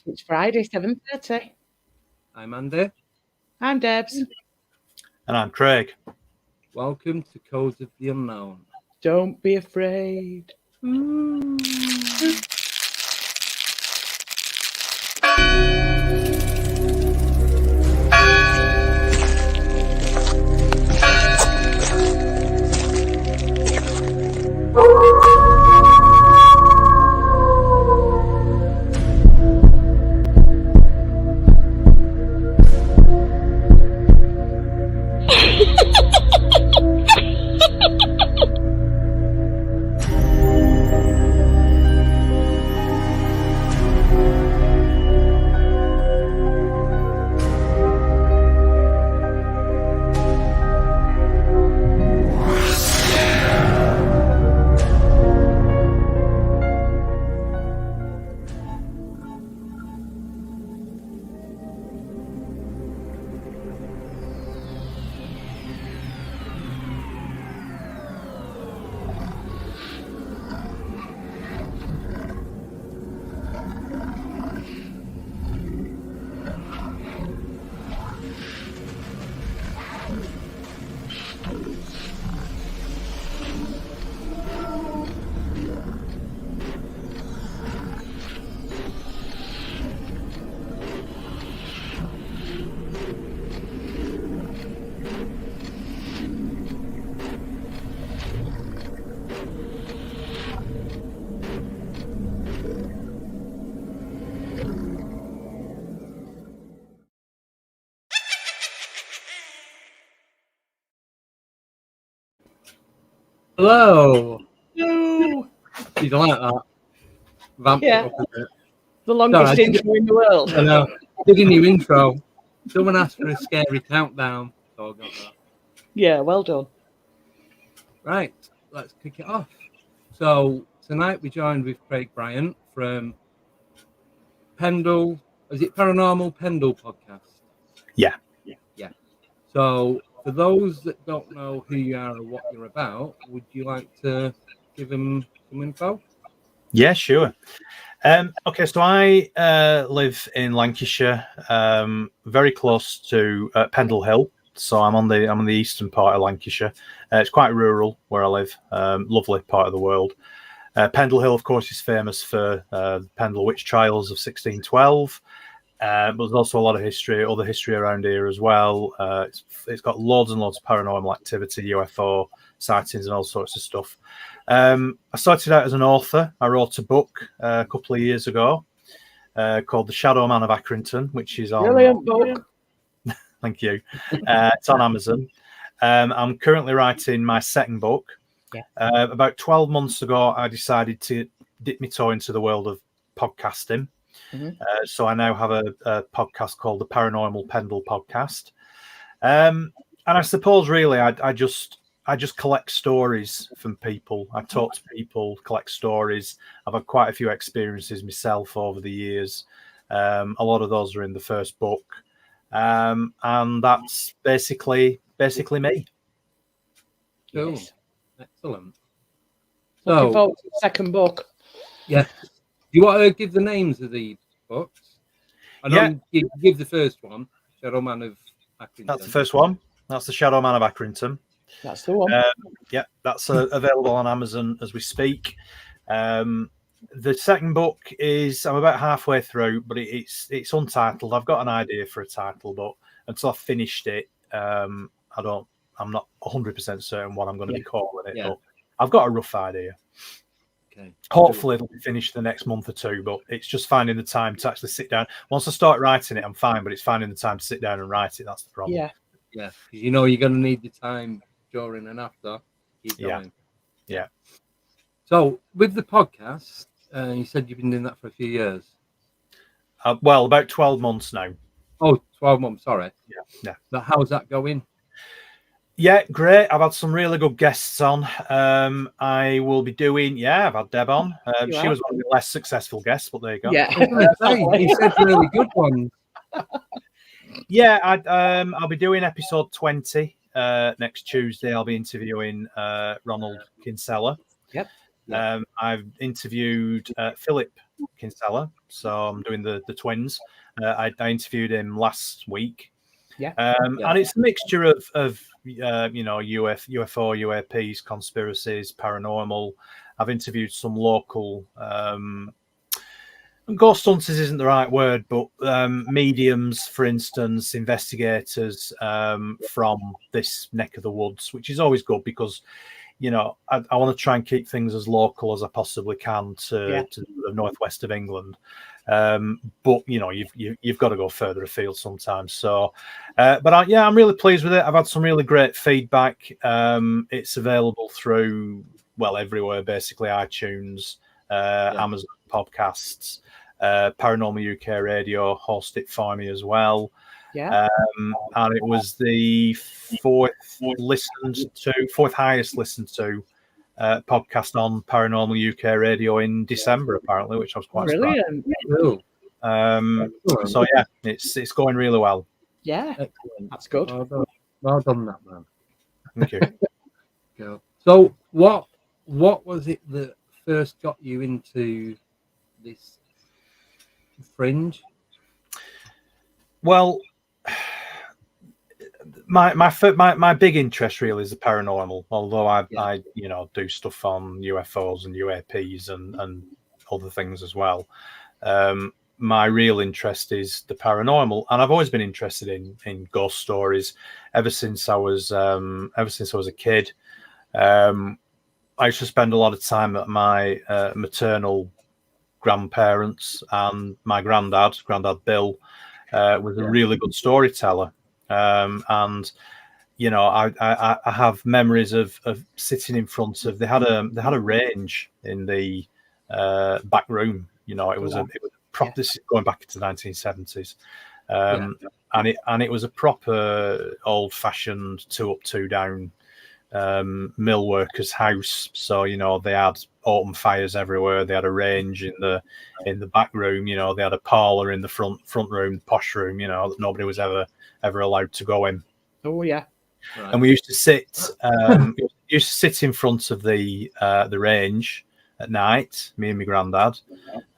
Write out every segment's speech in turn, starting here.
It's Friday, 7:30. I'm Andy. I'm Debs. And I'm Craig. Welcome to Codes of the Unknown. Don't be afraid. Hello. Hello. You don't like that? Vamp Yeah. it up a bit. The longest intro in the world. I know. Did a new intro. Someone asked for a scary countdown. So I got that. Yeah, well done. Right, let's kick it off. So tonight we joined with Craig Bryant from Pendle. Is it Paranormal Pendle Podcast? Yeah. So for those that don't know who you are or what you're about, would you like to give them some info? Yeah, sure. Okay, so I live in Lancashire, very close to Pendle Hill. So I'm on the eastern part of Lancashire. It's quite rural where I live. Lovely part of the world. Pendle Hill, of course, is famous for the Pendle witch trials of 1612. But there's also a lot of other history around here as well. It's got loads and loads of paranormal activity, UFO sightings, and all sorts of stuff. I started out as an author. I wrote a book a couple of years ago called The Shadow Man of Accrington, which is on. Brilliant book. Thank you. It's on Amazon. I'm currently writing my second book. Yeah. About 12 months ago, I decided to dip my toe into the world of podcasting. Mm-hmm. So I now have a podcast called the Paranormal Pendle Podcast. And I suppose really I just collect stories from people. I talk to people, collect stories. I've had quite a few experiences myself over the years. A lot of those are in the first book. And that's basically me. Cool. Yes. Excellent. Looking So, forward to the second book. yeah. Do you want to give the names of the books? I know you give the first one, Shadow Man of Accrington. That's the first one. That's the Shadow Man of Accrington. That's the one. That's available on Amazon as we speak. The second book is I'm about halfway through, but it's untitled. I've got an idea for a title, but until I've finished it, I'm not 100% certain what I'm going to be calling it. Yeah. But I've got a rough idea. Okay. Hopefully it'll be finished the next month or two, but it's just finding the time to actually sit down. Once I start writing it, I'm fine, but it's finding the time to sit down and write it. That's the problem. Yeah. Yeah, because you know you're going to need the time during and after. Keep going. Yeah. So with the podcast, you said you've been doing that for a few years. Well, about 12 months now. Oh, 12 months, sorry. Yeah. But how's that going? Yeah, great. I've had some really good guests on. I will be doing, I've had Deb on. She was one of the less successful guests, but there you go. Yeah. You said really good ones. Yeah, I'll be doing episode 20 next Tuesday. I'll be interviewing Ronald Kinsella. Yep. I've interviewed Philip Kinsella. So I'm doing the twins. I interviewed him last week. Yeah. And it's a mixture of UFO, UAPs, conspiracies, paranormal. I've interviewed some local ghost hunters isn't the right word, but mediums, for instance, investigators from this neck of the woods, which is always good because I want to try and keep things as local as I possibly can to the northwest of England. But you've got to go further afield sometimes. So, I'm really pleased with it. I've had some really great feedback. It's available through everywhere, basically iTunes, Amazon Podcasts, Paranormal UK Radio host it for me as well. Yeah. And it was the fourth highest listened to podcast on Paranormal UK Radio in December, apparently, which I was quite surprised. Brilliant. So yeah, it's going really well. Yeah. Excellent. That's good. Well done, that man. Thank you. Cool. So what was it that first got you into this fringe? Well, my big interest really is the paranormal. Although I do stuff on UFOs and UAPs and other things as well. My real interest is the paranormal, and I've always been interested in ghost stories ever since I was a kid. I used to spend a lot of time at my maternal grandparents, and my granddad Bill was a really good storyteller. And I have memories of sitting in front of. They had a range in the back room. It was a proper. This is going back into the 1970s, and it was a proper old-fashioned 2 up 2 down mill workers' house. So they had open fires everywhere. They had a range in the back room. They had a parlor in the front room, posh room. That nobody was ever allowed to go in. Oh yeah. Right. And we used to sit in front of the range at night, me and my granddad,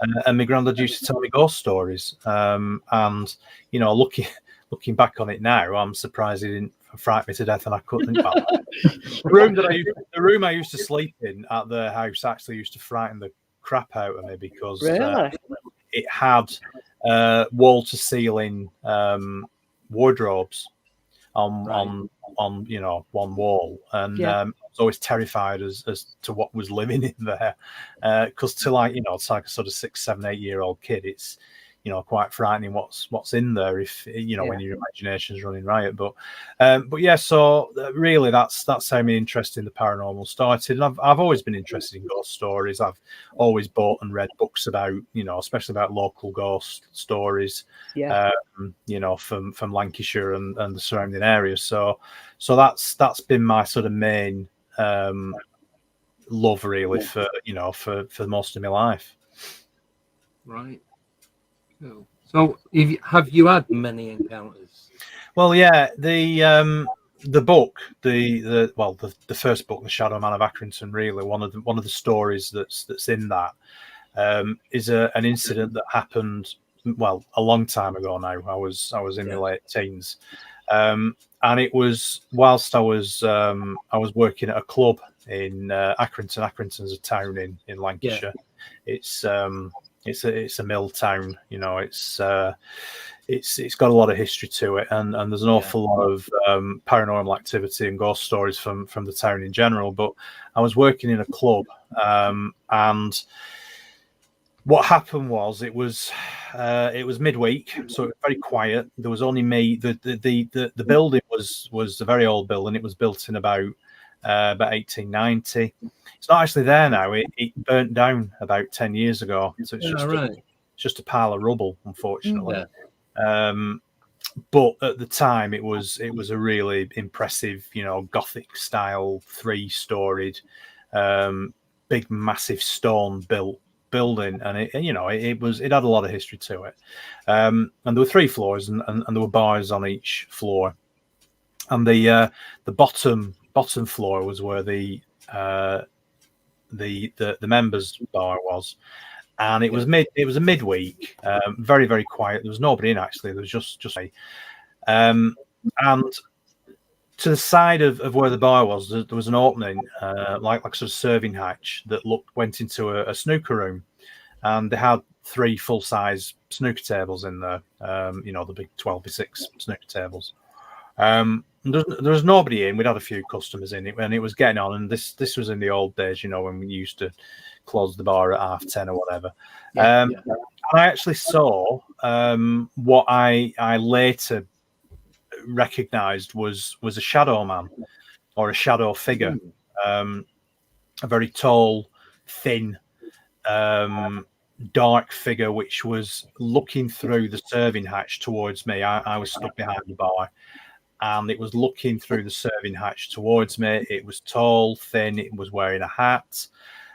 and my granddad used to tell me ghost stories. And looking back on it now, I'm surprised he didn't frighten me to death, and I couldn't. The room I used to sleep in at the house actually used to frighten the crap out of me because it had wall to ceiling wardrobes on one wall, and I was always terrified as to what was living in there, because it's like a sort of 6, 7, 8 year old kid, it's quite frightening what's in there if when your imagination's running riot. But so really that's how my interest in the paranormal started. And I've always been interested in ghost stories. I've always bought and read books about especially about local ghost stories, from Lancashire and the surrounding areas. So that's been my sort of main love really for most of my life. Right. Cool. So, have you had many encounters? Well, yeah, the book, the first book, The Shadow Man of Accrington, really one of the stories that's in that is an incident that happened a long time ago now. I was in my late teens, and it was whilst I was working at a club in Accrington. Accrington's a town in Lancashire. It's a mill town, it's got a lot of history to it, and there's an awful lot of paranormal activity and ghost stories from the town in general. But I was working in a club, and what happened was it was midweek, so it was very quiet. There was only me. The building was a very old building. It was built in about 1890. It's not actually there now. It burnt down about 10 years ago. So it's just a pile of rubble, unfortunately. But at the time, it was a really impressive, Gothic style, 3-storied, big, massive stone built building, and it had a lot of history to it. And there were 3 floors, and there were bars on each floor. And the bottom floor was where the members' bar was, and it was a midweek, very, very quiet. There was nobody in, actually. There was just me. And to the side of where the bar was, there was an opening, like sort of serving hatch that went into a snooker room, and they had 3 full-size snooker tables in there. The big 12x6 snooker tables. There was nobody in. We'd had a few customers in it, and it was getting on. And this was in the old days, when we used to close the bar at 10:30 or whatever. And I actually saw what I later recognized was a shadow man, or a shadow figure, a very tall, thin, dark figure, which was looking through the serving hatch towards me. I was stuck behind the bar, and it was looking through the serving hatch towards me. It was tall, thin, it was wearing a hat,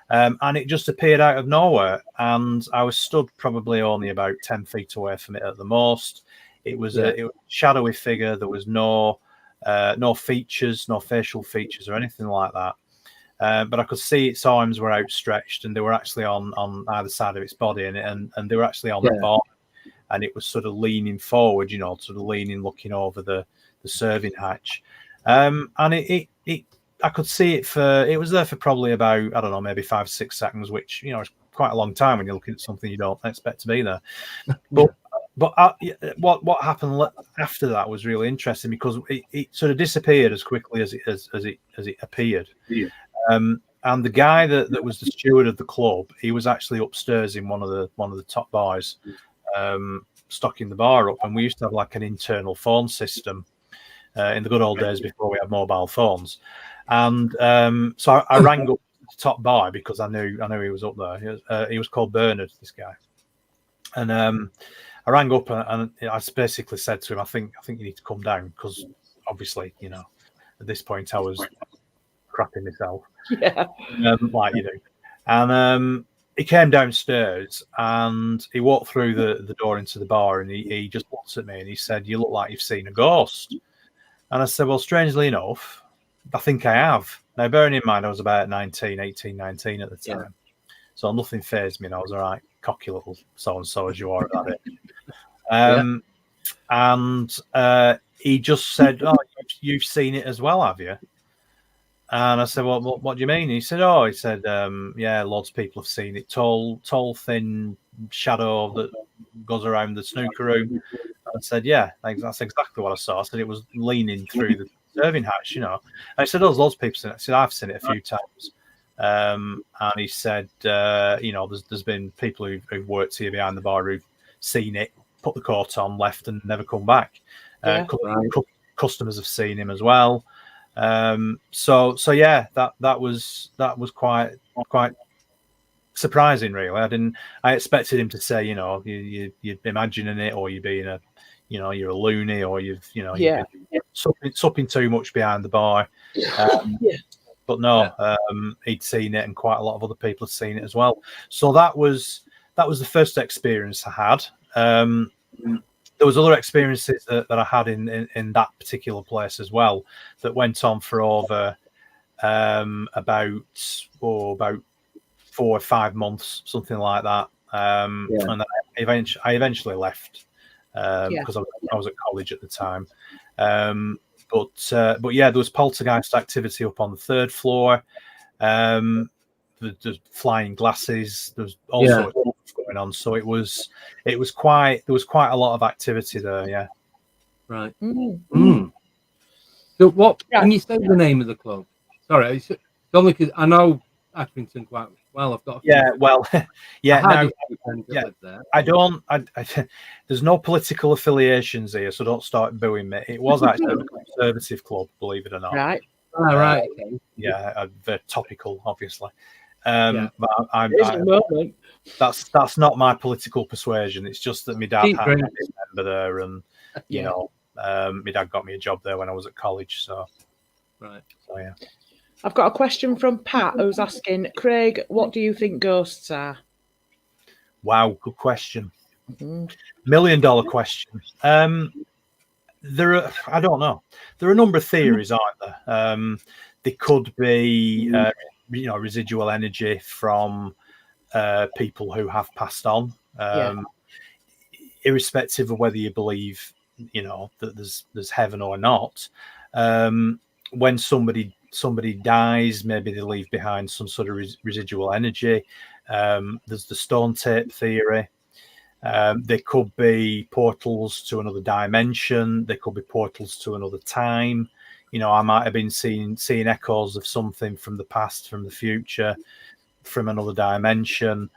and it just appeared out of nowhere, and I was stood probably only about 10 feet away from it at the most. It was a shadowy figure. There was no features, no facial features or anything like that. But I could see its arms were outstretched, and they were actually on either side of its body, and they were actually on the bar, and it was sort of leaning forward, looking over the serving hatch. And I could see it was there for probably about, I don't know, maybe 5-6 seconds, which, is quite a long time when you're looking at something you don't expect to be there. But what happened after that was really interesting, because it sort of disappeared as quickly as it appeared. Yeah. And the guy that was the steward of the club, he was actually upstairs in one of the top bars, stocking the bar up. And we used to have like an internal phone system in the good old days before we had mobile phones. And so I rang up the top bar because I knew he was up there. He was called Bernard, this guy, and I rang up and I basically said to him, I think you need to come down, because obviously, at this point I was crapping myself. Yeah. Like you do. And he came downstairs and he walked through the door into the bar, and he just looked at me and he said, "You look like you've seen a ghost." And I said, "Well, strangely enough, I think I have." Now, bearing in mind, I was about 18, 19 at the time. Yeah. So nothing fazed me, and I was all right, cocky little so-and-so as you are at that age. And he just said, "Oh, you've seen it as well, have you?" And I said, "Well, what do you mean?" He said, yeah, lots of people have seen it. Tall, thin shadow that goes around the snooker room." I said, "Yeah, that's exactly what I saw." I said, "It was leaning through the serving hatch, And I said, "There's lots of people seen it." I said, "I've seen it a few times." And he said, there's been people who've worked here behind the bar who've seen it, put the coat on, left, and never come back. Customers have seen him as well. So yeah, that was quite surprising, really. I expected him to say, you're imagining it, or you're being you're a loony, or you've been supping too much behind the bar. But no, he'd seen it, and quite a lot of other people had seen it as well. So that was the first experience I had. There was other experiences that I had in that particular place as well, that went on for over about 4 or 5 months, something like that. And then I eventually left because I was at college at the time. But yeah, there was poltergeist activity up on the 3rd floor. There's flying glasses. There was all sorts of stuff going on. So there was quite a lot of activity there. Yeah. Right. So what? Can you say the name of the club? Sorry, it's only because I know Accrington quite well. I've got. I don't. There's no political affiliations here, so don't start booing me. It was actually a conservative club, believe it or not. Right. Right. Yeah, very topical, obviously. But that's not my political persuasion. It's just that my dad had a member there, and my dad got me a job there when I was at college. So, right. So yeah. I've got a question from Pat, who's asking, Craig, what do you think ghosts are? Wow, good question. $1 million question. I don't know. There are a number of theories, aren't there? They could be, residual energy from people who have passed on, Yeah. irrespective of whether you believe, that there's heaven or not. When somebody dies, maybe they leave behind some sort of residual energy. There's the stone tape theory. They could be portals to another dimension. They could be portals to another time. I might have been seeing echoes of something from the past, from the future, from another dimension.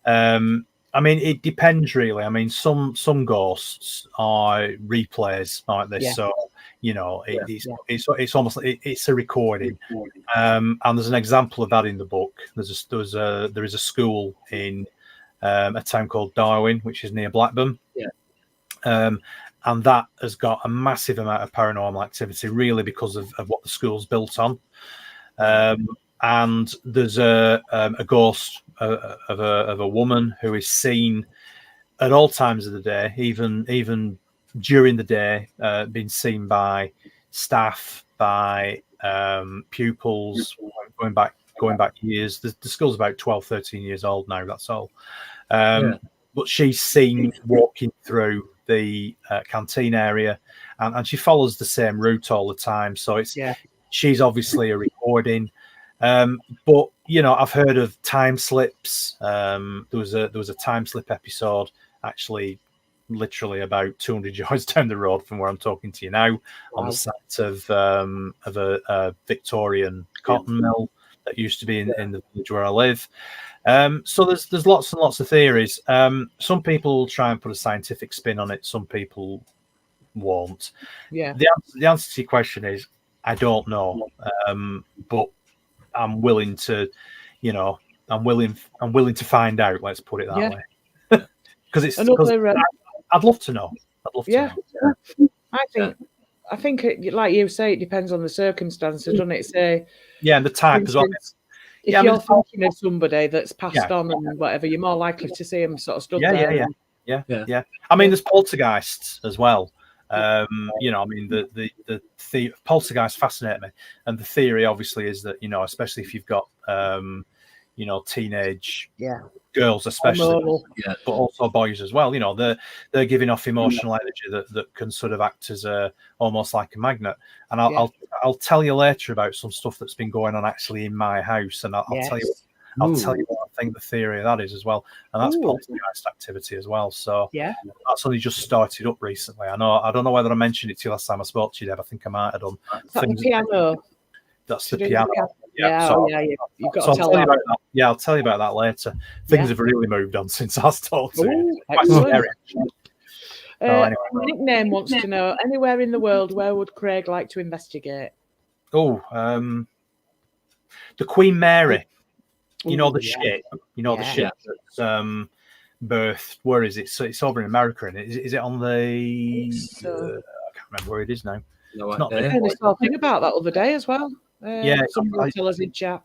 It depends really. Some ghosts are replays like this, so it's almost like it's a recording. And there's an example of that in the book. There is a school in a town called Darwin, which is near Blackburn. And that has got a massive amount of paranormal activity, really, because of what the school's built on. And there's a ghost of a woman who is seen at all times of the day, even during the day, being seen by staff, by pupils, going back years. The school's about 12, 13 years old now, that's all. But she's seen walking through the canteen area, and she follows the same route all the time. So she's obviously a recording. But I've heard of time slips. There was a time slip episode, actually, literally about 200 yards down the road from where I'm talking to you now, on the site of a Victorian cotton mill that used to be in the village where I live. So there's lots and lots of theories. Some people will try and put a scientific spin on it. Some people won't. Yeah. The answer to your question is I don't know, but I'm willing to, I'm willing to find out. Let's put it that way. Because I'd love to know. I'd love to know. I think like you say, it depends on the circumstances, doesn't it? Say, and the type as well. If you're thinking of somebody that's passed on and whatever, you're more likely to see them sort of stood there. Yeah. There's poltergeists as well. The poltergeist fascinate me, and the theory obviously is that especially if you've got teenage girls, especially, but also boys as well. They're giving off emotional energy that can sort of act as almost like a magnet. And I'll tell you later about some stuff that's been going on actually in my house, and I'll tell you. I'll tell you what I think the theory of that is as well, and that's poltergeist activity as well. So that's only just started up recently. I don't know whether I mentioned it to you last time I spoke to you, Deb. I think I might have done. The piano. That's the piano. You've got to tell me about that. Yeah, I'll tell you about that later. Things have really moved on since I talked to you. Quite scary. Nickname wants to know, anywhere in the world, where would Craig like to investigate? The Queen Mary. The ship. The ship that's birthed. Where is it? So it's over in America, and is it on the? I can't remember where it is now. No, I saw a thing about that other day as well. Someone tell us in chat.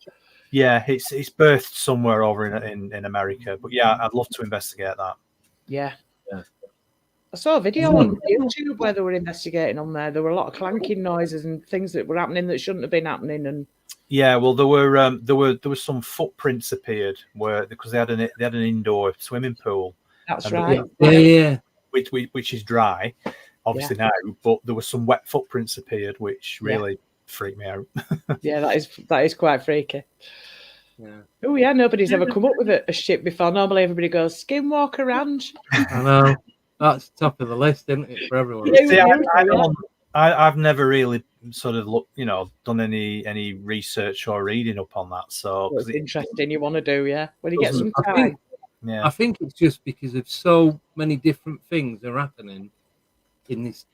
Yeah, it's birthed somewhere over in America, but I'd love to investigate that. Yeah. I saw a video on YouTube where they were investigating on there. There were a lot of clanking noises and things that were happening that shouldn't have been happening, and well, there were some footprints appeared because they had an indoor swimming pool. That's right. Which is dry, obviously now, but there were some wet footprints appeared, which really freaked me out. that is quite freaky. Nobody's ever come up with a ship before. Normally everybody goes skinwalker ranch. I know. That's top of the list, isn't it, for everyone? I've never really sort of done any research or reading up on that. So it's interesting. You want to do, when you get some time. I think it's just because of so many different things are happening in this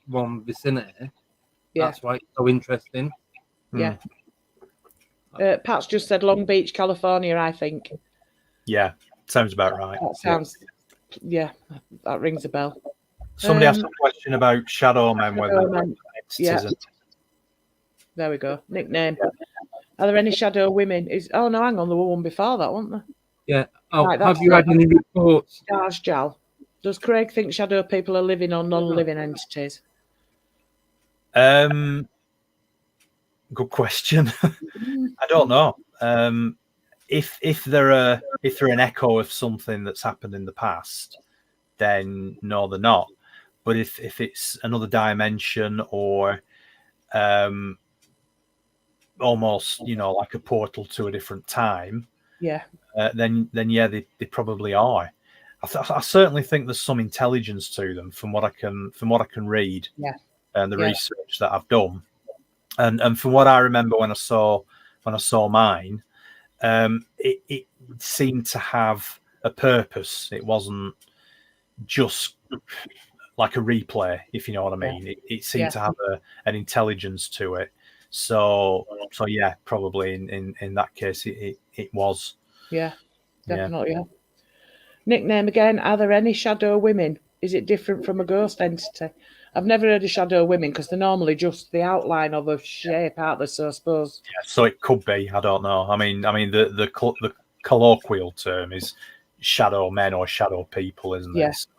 one vicinity. That's why it's so interesting. Yeah. Pat's just said Long Beach, California, I think. Yeah, sounds about right. That sounds. Yeah, that rings a bell. Somebody asked a question about shadow men. There we go. Nickname. Are there any shadow women? Hang on, there were one before that, wasn't there? Yeah. Have you had any reports? Jal. Does Craig think shadow people are living or non-living entities? Good question. I don't know. if they're an echo of something that's happened in the past, then no, they're not. But if it's another dimension or almost, like a portal to a different time, then yeah, they probably are. I certainly think there's some intelligence to them from what I can read, and the research that I've done, and from what I remember when I saw mine, it seemed to have a purpose. It wasn't just like a replay, if you know what I mean. It seemed to have an intelligence to it. So yeah, probably in that case it was. Yeah, definitely. Yeah. Nickname again. Are there any shadow women? Is it different from a ghost entity? I've never heard of shadow women because they're normally just the outline of a shape, aren't they? So I suppose. Yeah, so it could be. I don't know. I mean, the colloquial term is shadow men or shadow people, isn't it? So,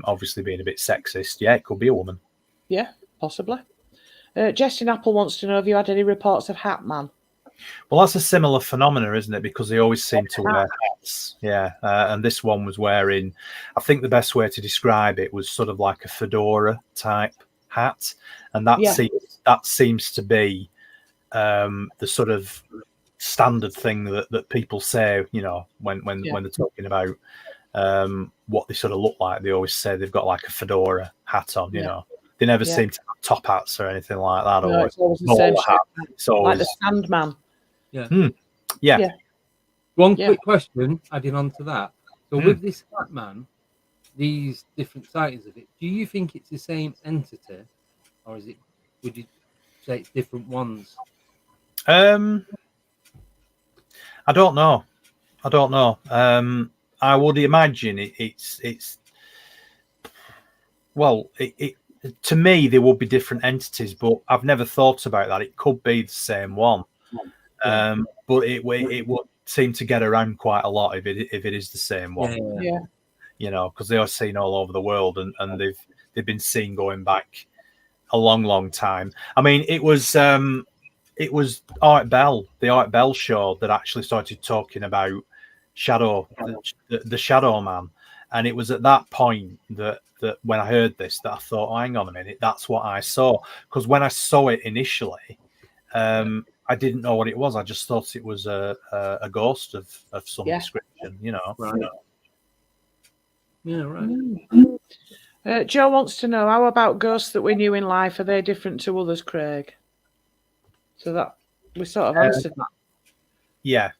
obviously being a bit sexist. Yeah, it could be a woman. Yeah, possibly. Justin Apple wants to know, have you had any reports of Hat Man? Well, that's a similar phenomenon, isn't it? Because they always seem to wear hats. Yeah. And this one was wearing, I think the best way to describe it was sort of like a fedora type hat. And that seems to be the sort of standard thing that people say, when they're talking about what they sort of look like. They always say they've got like a fedora hat on, you know. They never seem to have top hats or anything like that. No, it's always the same shape. It's always... like the Sandman. Yeah. One quick question adding on to that. So with this Batman, these different sightings of it, do you think it's the same entity, or would you say it's different ones? I don't know. I would imagine it's well, it to me there would be different entities, but I've never thought about that. It could be the same one. But it would seem to get around quite a lot if it is the same one. Because they are seen all over the world, and they've been seen going back a long time. I mean, it was Art Bell, the Art Bell show, that actually started talking about Shadow, the Shadow Man, and it was at that point that when I heard this that I thought, oh, hang on a minute, that's what I saw. Because when I saw it initially, I didn't know what it was. I just thought it was a ghost of some description, Right. Yeah, right. Joe wants to know, how about ghosts that we knew in life? Are they different to others, Craig? So that we sort of answered that. Yeah.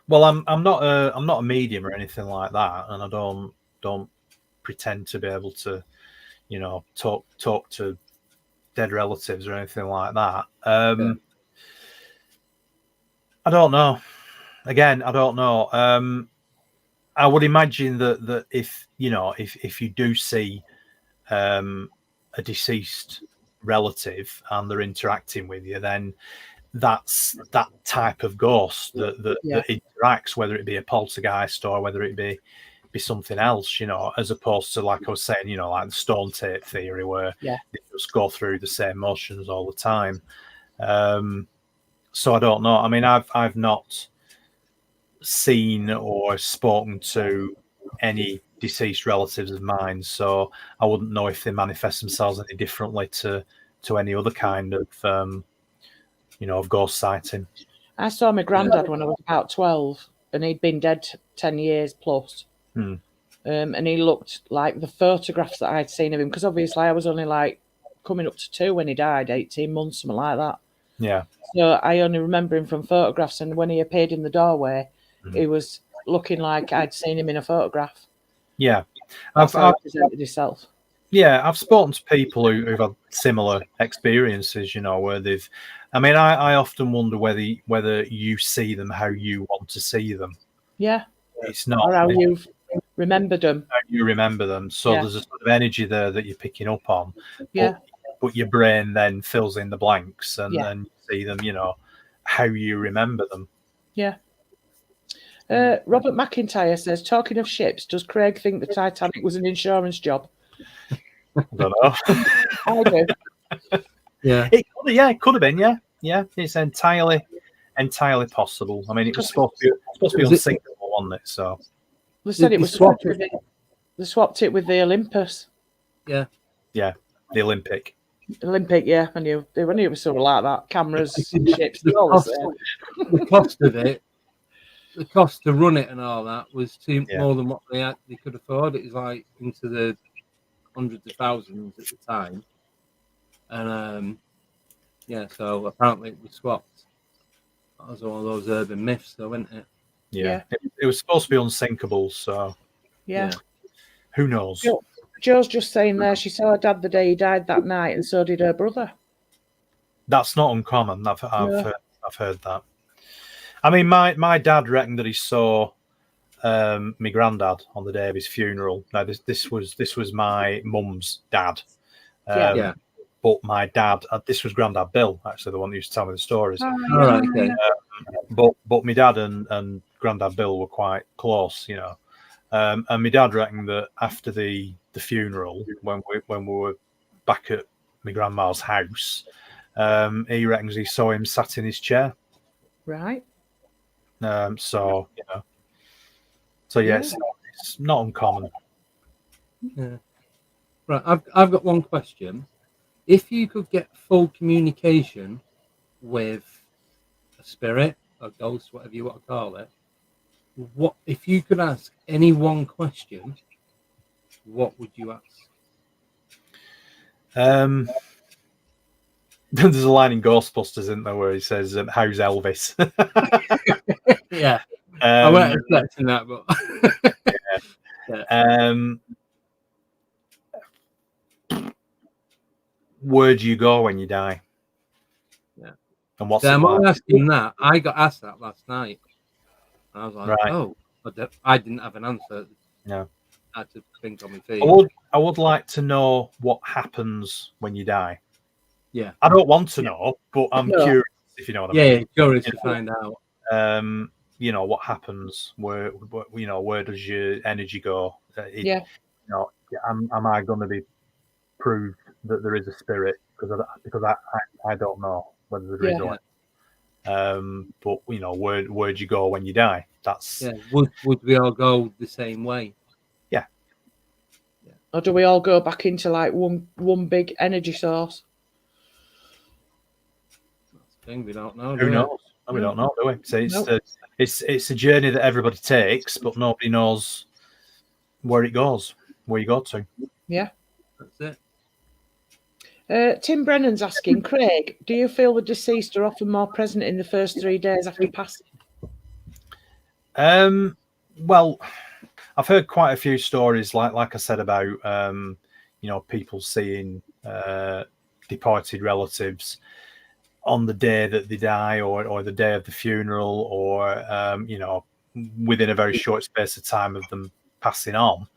Well, I'm not a medium or anything like that, and I don't pretend to be able to, talk to dead relatives or anything like that. I don't know. Again, I don't know. I would imagine that if you do see a deceased relative and they're interacting with you, then that's that type of ghost that interacts, whether it be a poltergeist or whether it be something else, as opposed to, like I was saying, like the stone tape theory, where they just go through the same motions all the time. So I don't know. I mean, I've not seen or spoken to any deceased relatives of mine, so I wouldn't know if they manifest themselves any differently to any other kind of of ghost sighting. I saw my granddad when I was about 12, and he'd been dead 10 years plus. And he looked like the photographs that I'd seen of him, because obviously I was only like coming up to 2 when he died, 18 months, something like that. Yeah. So I only remember him from photographs, and when he appeared in the doorway, he was looking like I'd seen him in a photograph. Yeah. I've presented himself. Yeah, I've spoken to people who've had similar experiences, where they've... I mean, I often wonder whether you see them how you want to see them. Yeah. It's not... Or how you've remembered them. How you remember them. So there's a sort of energy there that you're picking up on. But your brain then fills in the blanks, and then you see them, how you remember them. Yeah. Robert McIntyre says, talking of ships, does Craig think the Titanic was an insurance job? I don't know. I do. Yeah. It could have been, yeah. It's entirely entirely possible. I mean, it was supposed to be unsinkable, wasn't it? So they said it was swapped with it. They swapped it with the Olympus. Yeah, the Olympic. Yeah, I knew it was sort of like that. Cameras, ships, the cost of it, the cost to run it and all that was more than what they could afford. It was like into the hundreds of thousands at the time, and so apparently it was swapped. That was one of those urban myths, though, wasn't it? Yeah. It was supposed to be unsinkable, so yeah. Who knows? Joe's just saying there she saw her dad the day he died that night, and so did her brother. That's not uncommon. I've heard that. I mean, my dad reckoned that he saw my granddad on the day of his funeral. Now this was my mum's dad. But my dad, this was Grandad Bill, actually, the one who used to tell me the stories. Okay. But my dad and Grandad Bill were quite close, you know. And my dad reckoned that after the funeral, when we were back at my grandma's house, he reckons he saw him sat in his chair. Right. So it's not uncommon. Yeah. Right. I've got one question. If you could get full communication with a spirit, a ghost, whatever you want to call it, what if you could ask any one question, what would you ask? There's a line in Ghostbusters, isn't there, where he says, "How's Elvis?" Yeah, I wasn't expecting that, but where do you go when you die? Yeah, and what's I'm only asking that. I got asked that last night, and I was like, right. "Oh," but I didn't have an answer. No, I had to think on my feet. I would like to know what happens when you die. Yeah, I don't want to know, but I'm curious, if you know what I mean. Yeah, curious to find out. You know, what happens? Where does your energy go? You know, am I going to be proved that there is a spirit? Because I don't know whether there is or not. But you know, where'd you go when you die? That's Would we all go the same way? Yeah. Or do we all go back into like one big energy source? Thing we don't know. Who knows? We don't know, do we? So it's a journey that everybody takes, but nobody knows where it goes, where you go to. Yeah, that's it. Tim Brennan's asking, Craig, do you feel the deceased are often more present in the first 3 days after passing? Well, I've heard quite a few stories, like I said, about you know, people seeing departed relatives on the day that they die, or the day of the funeral, or you know, within a very short space of time of them passing on.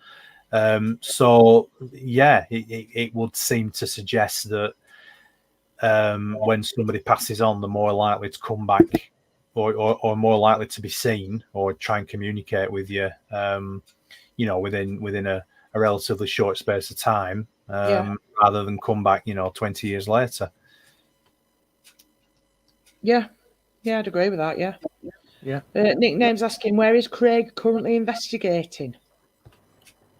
So yeah, it would seem to suggest that when somebody passes on, they're more likely to come back, or more likely to be seen, or try and communicate with you, you know, within a relatively short space of time, rather than come back, you know, 20 years later. Yeah, I'd agree with that. Yeah. Nickname's asking, where is Craig currently investigating?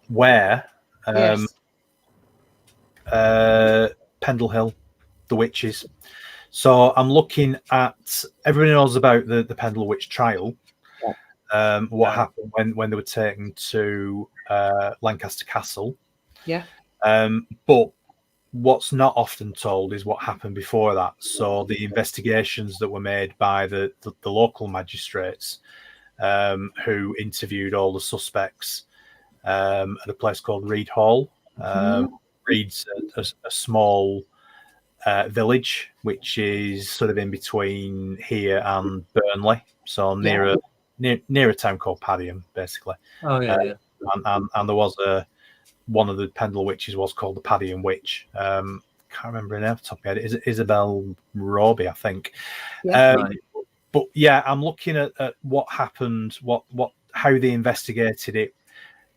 Where? Yes. Pendle Hill, the witches. So I'm looking at. Everybody knows about the Pendle witch trial. What happened when they were taken to Lancaster Castle. Yeah. But what's not often told is what happened before that. So the investigations that were made by the local magistrates, who interviewed all the suspects at a place called Reed Hall. Reed's a small village, which is sort of in between here and Burnley, so near a town called Padiham, basically. Oh yeah. And there was one of the Pendle witches was called the Padiham Witch. Can't remember her name off the top of my head. Is it Isabel Roby, I think? Right. But yeah, I'm looking at what happened, how they investigated it,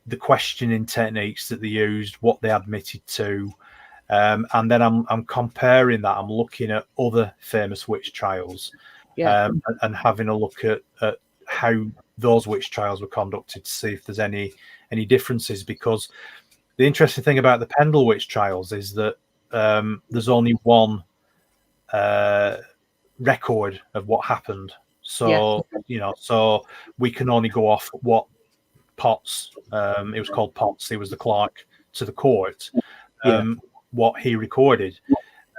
the questioning techniques that they used, what they admitted to, and then I'm comparing that. I'm looking at other famous witch trials, and having a look at how those witch trials were conducted to see if there's any differences. Because the interesting thing about the Pendle witch trials is that there's only one record of what happened. So so we can only go off what Potts, it was called Potts, he was the clerk to the court, what he recorded.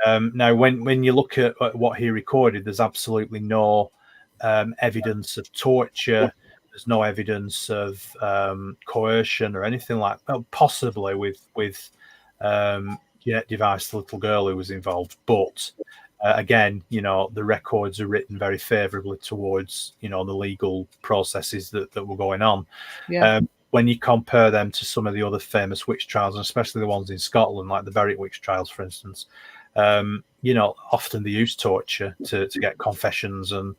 Now, when you look at what he recorded, there's absolutely no evidence of torture. There's no evidence of coercion or anything like that. Possibly with Jeanette Device, the little girl who was involved. But again, the records are written very favourably towards the legal processes that were going on. When you compare them to some of the other famous witch trials, and especially the ones in Scotland, like the Bryant witch trials, for instance, often they use torture to get confessions. And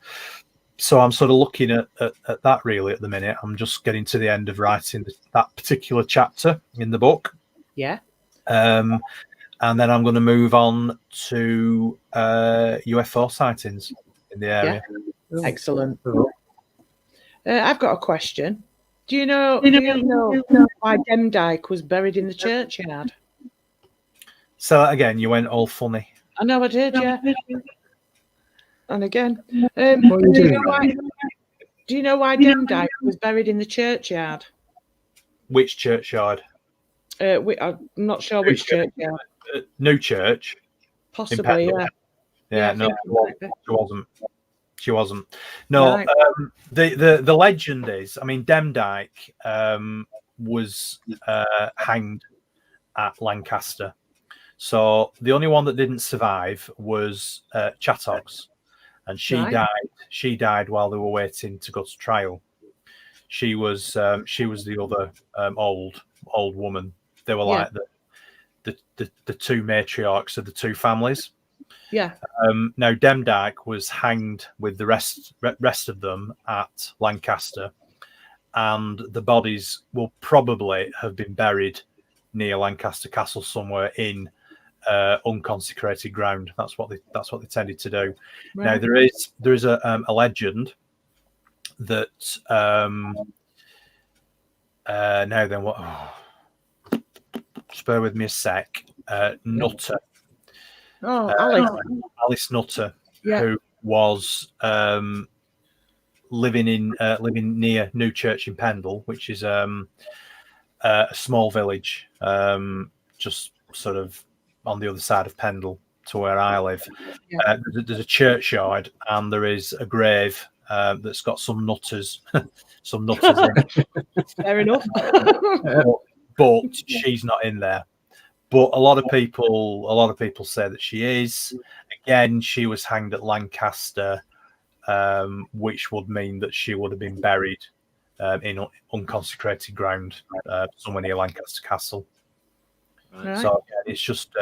so I'm sort of looking at that really at the minute. I'm just getting to the end of writing that particular chapter in the book. And then I'm going to move on to UFO sightings in the area. Excellent. I've got a question. Do you know why Demdike was buried in the churchyard? So again, you went all funny. I know I did, yeah. And again, do you know why Demdike was buried in the churchyard? Which churchyard? I'm not sure which churchyard. New Church. Possibly, yeah. Yeah, no, she wasn't. No, right. The legend is, Demdike was hanged at Lancaster. So the only one that didn't survive was Chattox, and she died while they were waiting to go to trial. She was the other old woman. They were like the two matriarchs of the two families. Yeah. Now Demdike was hanged with the rest of them at Lancaster, and the bodies will probably have been buried near Lancaster Castle somewhere in unconsecrated ground. That's what they tended to do. Right. Now there is a legend that now then what? Just bear with me a sec. Nutter. Oh, Alice Nutter, who was living near New Church in Pendle, which is a small village, just sort of on the other side of Pendle to where I live. There's a churchyard, and there is a grave that's got some nutters, in it. Fair enough. But she's not in there. But a lot of people say that she is. Again, she was hanged at Lancaster, which would mean that she would have been buried in unconsecrated ground somewhere near Lancaster Castle. Right. So it's just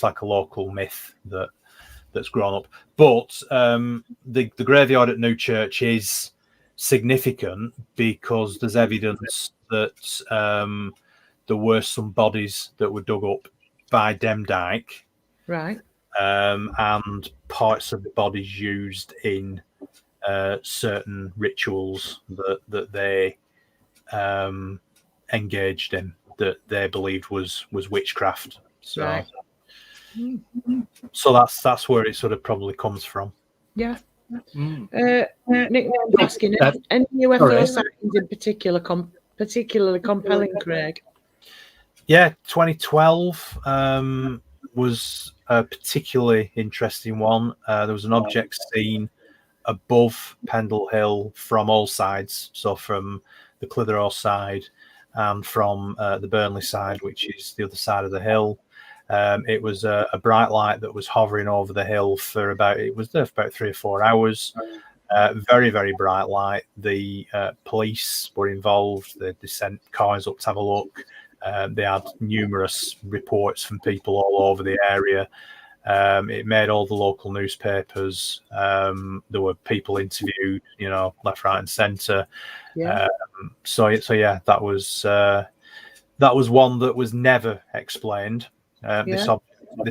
like a local myth that's grown up. But the graveyard at New Church is significant because there's evidence that there were some bodies that were dug up by Demdike, right? And parts of the bodies used in certain rituals that they engaged in, that they believed was witchcraft. So, right. So that's where it sort of probably comes from. Yeah. Nick was asking, any UFO sightings in particularly compelling, Craig? Yeah, 2012 was a particularly interesting one. There was an object seen above Pendle Hill from all sides, so from the Clitheroe side and from the Burnley side, which is the other side of the hill. It was a bright light that was hovering over the hill for about 3 or 4 hours. Very, very bright light. The police were involved. They sent cars up to have a look. They had numerous reports from people all over the area. It made all the local newspapers. There were people interviewed, left, right, and centre. Yeah. So yeah, that was one that was never explained. This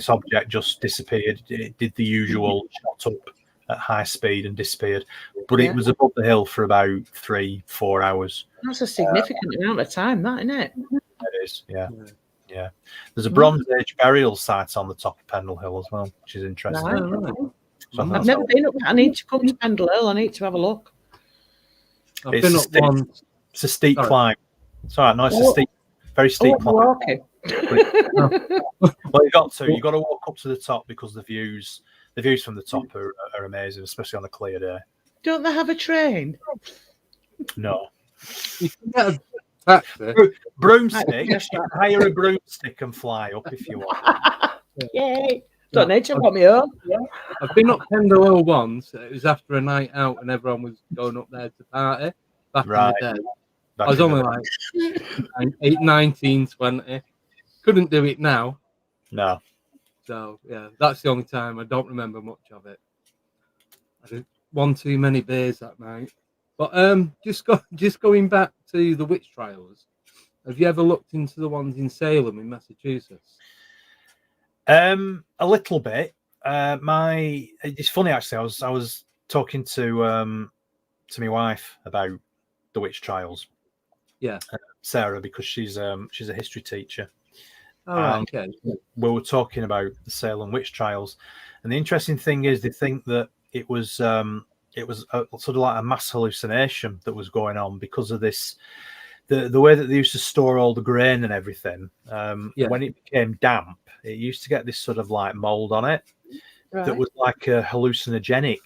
object just disappeared. It did the usual shot up at high speed and disappeared. But it was above the hill for about 3-4 hours. That's a significant amount of time, that, isn't it? It is, yeah. There's a Bronze Age burial site on the top of Pendle Hill as well, which is interesting. Right. So I've never been up. I need to come to Pendle Hill. I need to have a look. It's a steep climb. It's all right. No, it's a steep, very steep climb. Walking. Well, you got to walk up to the top because the views from the top are amazing, especially on a clear day. Don't they have a train? No. You can get a taxi. Broomstick. Hire a broomstick and fly up if you want. Yay! Don't need to put me up. I've been up Pendle Hill once. It was after a night out and everyone was going up there to party back in the day. I was only like 19, 20. Couldn't do it now. No. So, yeah, that's the only time. I don't remember much of it. I did one too many beers that night. But just going back to the witch trials, have you ever looked into the ones in Salem in Massachusetts? A little bit. It's funny actually. I was talking to my wife about the witch trials. Yeah, Sarah, because she's a history teacher. Oh, right, okay. We were talking about the Salem witch trials, and the interesting thing is they think that it was sort of like a mass hallucination that was going on because of this. The way that they used to store all the grain and everything, when it became damp, it used to get this sort of like mold on it that was like a hallucinogenic.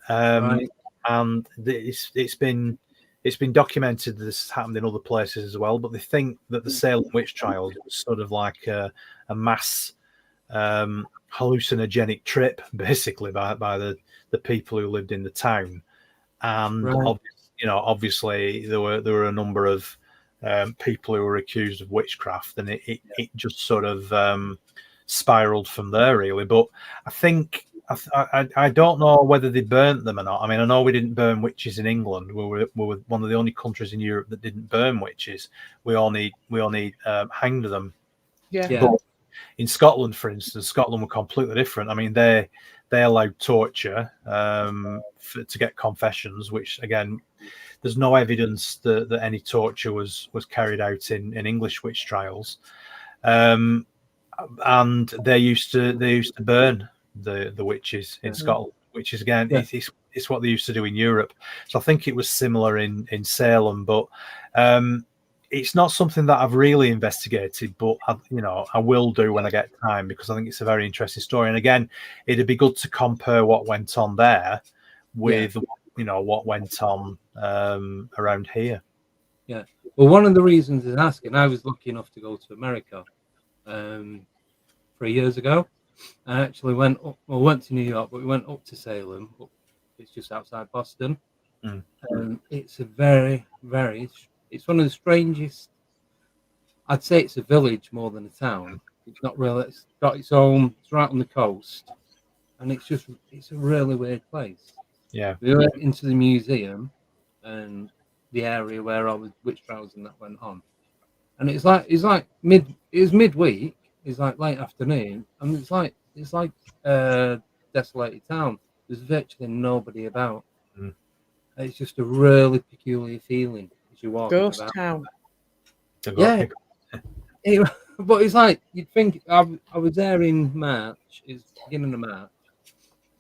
And it's been documented that this has happened in other places as well. But they think that the Salem witch trials was sort of like a mass hallucinogenic trip, basically by the people who lived in the town, and obviously there were a number of people who were accused of witchcraft, and it just sort of spiraled from there, really. But I think I don't know whether they burnt them or not. I mean, I know we didn't burn witches in England. We were one of the only countries in Europe that didn't burn witches. We only hanged them. Yeah. But in Scotland, for instance, Scotland were completely different. I mean, they allowed torture to get confessions, which again, there's no evidence that any torture was carried out in English witch trials, and they used to burn the witches in Scotland, which is again it's what they used to do in Europe. So I think it was similar in Salem, but it's not something that I've really investigated, but I will do when I get time, because I think it's a very interesting story. And again, it'd be good to compare what went on there with what went on around here. Yeah. Well, one of the reasons is asking, I was lucky enough to go to America 3 years ago. I actually went to New York, but we went up to Salem. It's just outside Boston. It's a very, very, it's one of the strangest. I'd say it's a village more than a town. It's not really, it's got its own, it's right on the coast. And it's a really weird place. Yeah. We went into the museum and the area where all the witch trials and that went on. And it was midweek. It's like late afternoon, and it's like a desolated town. There's virtually nobody about. It's just a really peculiar feeling as you walk. Ghost town. Yeah, but it's like you'd think. I was there in March. It's beginning of March,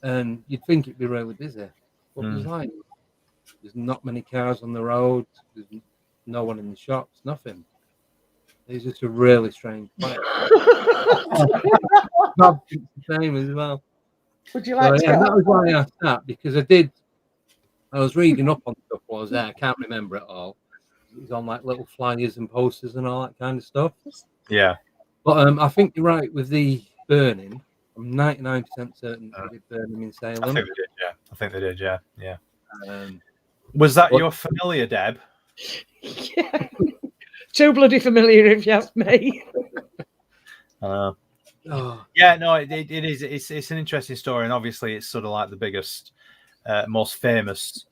and you'd think it'd be really busy. But there's not many cars on the road. There's no one in the shops. Nothing. It's just a really strange place. The same as well. Would you like to? Yeah, that was why I asked that, because I was reading up on stuff while I was there. I can't remember it all. It was on like little flyers and posters and all that kind of stuff. Yeah. But I think you're right with the burning. I'm 99% certain they did burn them in Salem. I think they did. Yeah. Was that your familiar, Deb? Yeah. Too bloody familiar, if you ask me. Yeah, no, it is. It's an interesting story, and obviously, it's sort of like the biggest, most famous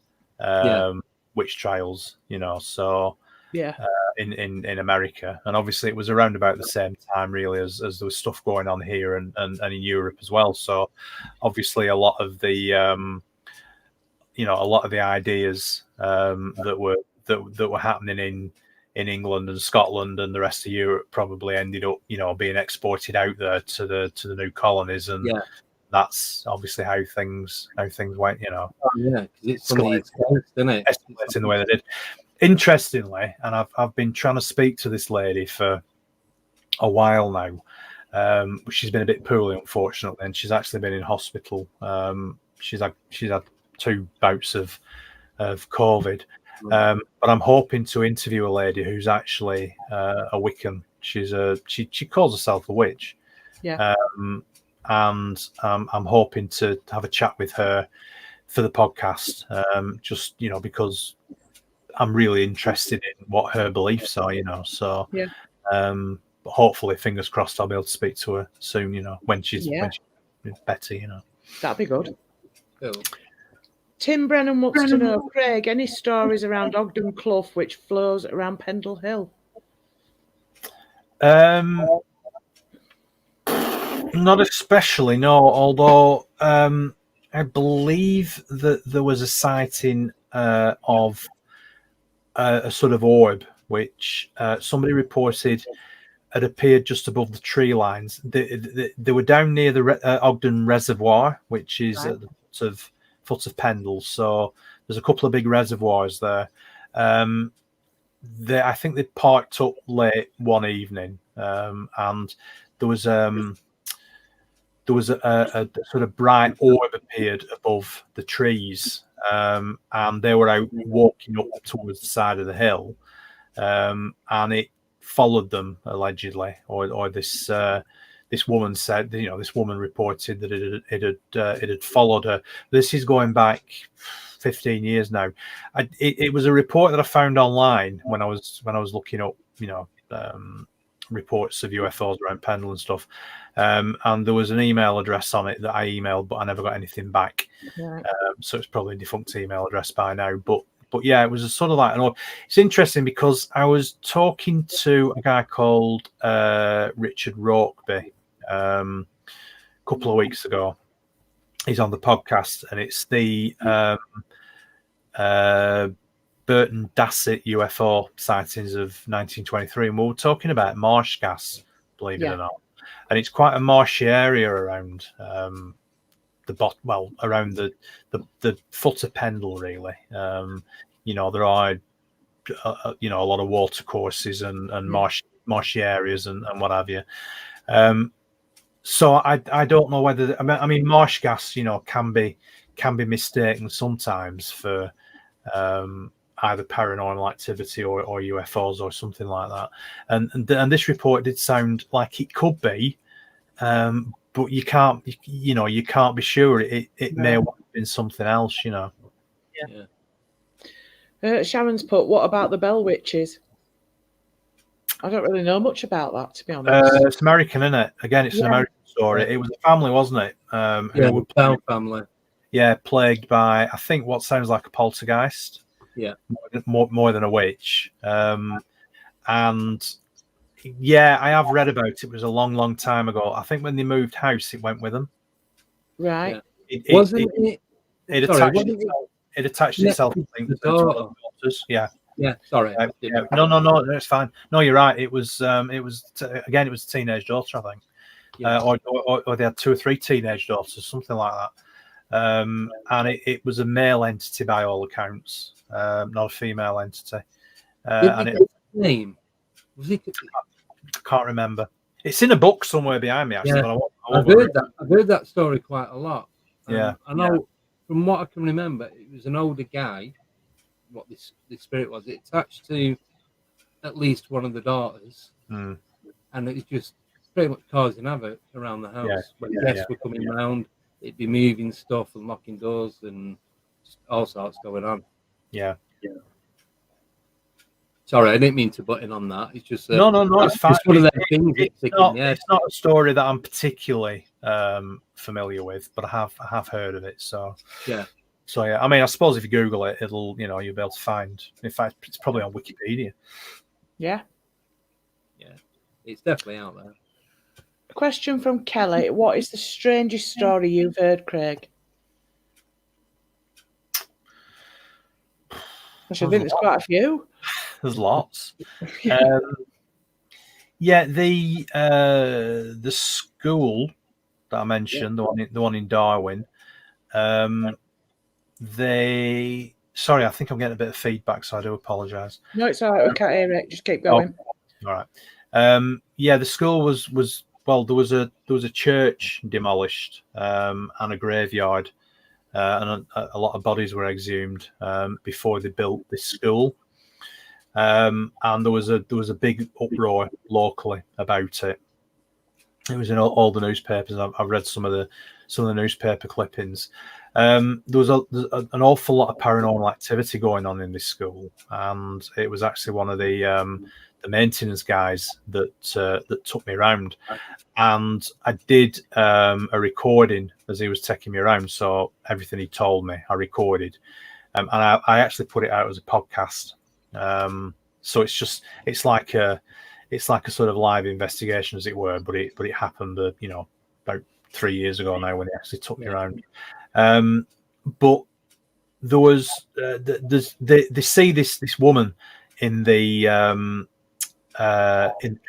witch trials. So in America, and obviously it was around about the same time really as there was stuff going on here and in Europe as well. So obviously a lot of the ideas that were happening in England and Scotland and the rest of Europe probably ended up being exported out there to the new colonies, and that's obviously how things went. Oh, yeah, it's escalating in the way they did. Interestingly, and I've been trying to speak to this lady for a while now. She's been a bit poorly, unfortunately, and she's actually been in hospital. She's had 2 bouts of COVID. But I'm hoping to interview a lady who's actually a Wiccan. She calls herself a witch. Yeah. And I'm hoping to have a chat with her for the podcast. Just because I'm really interested in what her beliefs are. So yeah. But hopefully, fingers crossed, I'll be able to speak to her soon. When she's better. That'd be good. Cool. Tim Brennan wants to know, Craig, any stories around Ogden Clough which flows around Pendle Hill? Not especially, no. Although I believe that there was a sighting of a sort of orb, which somebody reported had appeared just above the tree lines. They were down near the Ogden Reservoir, which is at the foot of Pendle. So there's a couple of big reservoirs there. I think they parked up late one evening, and there was a sort of bright orb appeared above the trees, and they were out walking up towards the side of the hill, and it followed them allegedly, or this woman said, this woman reported that it had followed her. This is going back 15 years now. It was a report that I found online when I was looking up, reports of UFOs around Pendle and stuff. And there was an email address on it that I emailed, but I never got anything back. Right. So it's probably a defunct email address by now. But yeah, it was a sort of like, it's interesting because I was talking to a guy called Richard Rokeby a couple of weeks ago. He's on the podcast, and it's the Burton Dassett UFO sightings of 1923, and we were talking about marsh gas, believe it or not. And it's quite a marshy area around around the foot of Pendle, really. There are a lot of water courses and marshy areas and what have you. So I don't know whether I mean marsh gas can be mistaken sometimes for either paranormal activity or UFOs or something like that. And this report did sound like it could be, but you can't be sure. It may have been something else, Yeah. Sharon's put, what about the Bell Witches? I don't really know much about that, to be honest. It's American, isn't it? Again, it's an American story. It was a family, wasn't it? The Bell family. Yeah, plagued by, I think, what sounds like a poltergeist. Yeah. More than a witch. And yeah, I have read about it. It was a long, long time ago. I think when they moved house, it went with them. Right. It attached itself, I think, to daughters. Yeah. Yeah, sorry. No, it's fine. No, you're right. It was again, it was a teenage daughter, I think. Yeah. Or they had 2 or 3 teenage daughters, something like that. And it was a male entity by all accounts, not a female entity. Name? Was it? I can't remember. It's in a book somewhere behind me, actually. Yeah. But I've heard that story quite a lot. Yeah. I know from what I can remember, it was an older guy. What this spirit was, it attached to at least one of the daughters, and it was just pretty much causing havoc around the house. When guests were coming round, it'd be moving stuff and locking doors and all sorts going on. Yeah. Sorry, I didn't mean to butt in on that. It's just no, it's fine. One of them things. It's not a story that I'm particularly familiar with, but I have heard of it. So yeah. So yeah, I mean, I suppose if you Google it, it'll, you'll be able to find. In fact, it's probably on Wikipedia. Yeah. Yeah, it's definitely out there. A question from Kelly: what is the strangest story you've heard, Craig? I think there's quite a few. There's lots. Yeah, the school that I mentioned, the one in Darwin. Sorry, I think I'm getting a bit of feedback, so I do apologise. No, it's all right. We can't hear it. Just keep going. Oh, all right. Yeah, the school was well. There was a church demolished and a graveyard, and a lot of bodies were exhumed before they built this school. And there was a big uproar locally about it. It was in all the newspapers. I've read some of the newspaper clippings. There was an awful lot of paranormal activity going on in this school, and it was actually one of the maintenance guys that took me around, and I did a recording as he was taking me around. So everything he told me, I recorded, and I actually put it out as a podcast. So it's like a sort of live investigation, as it were, but it happened, about 3 years ago now, when he actually took me around. But there was they see this woman in the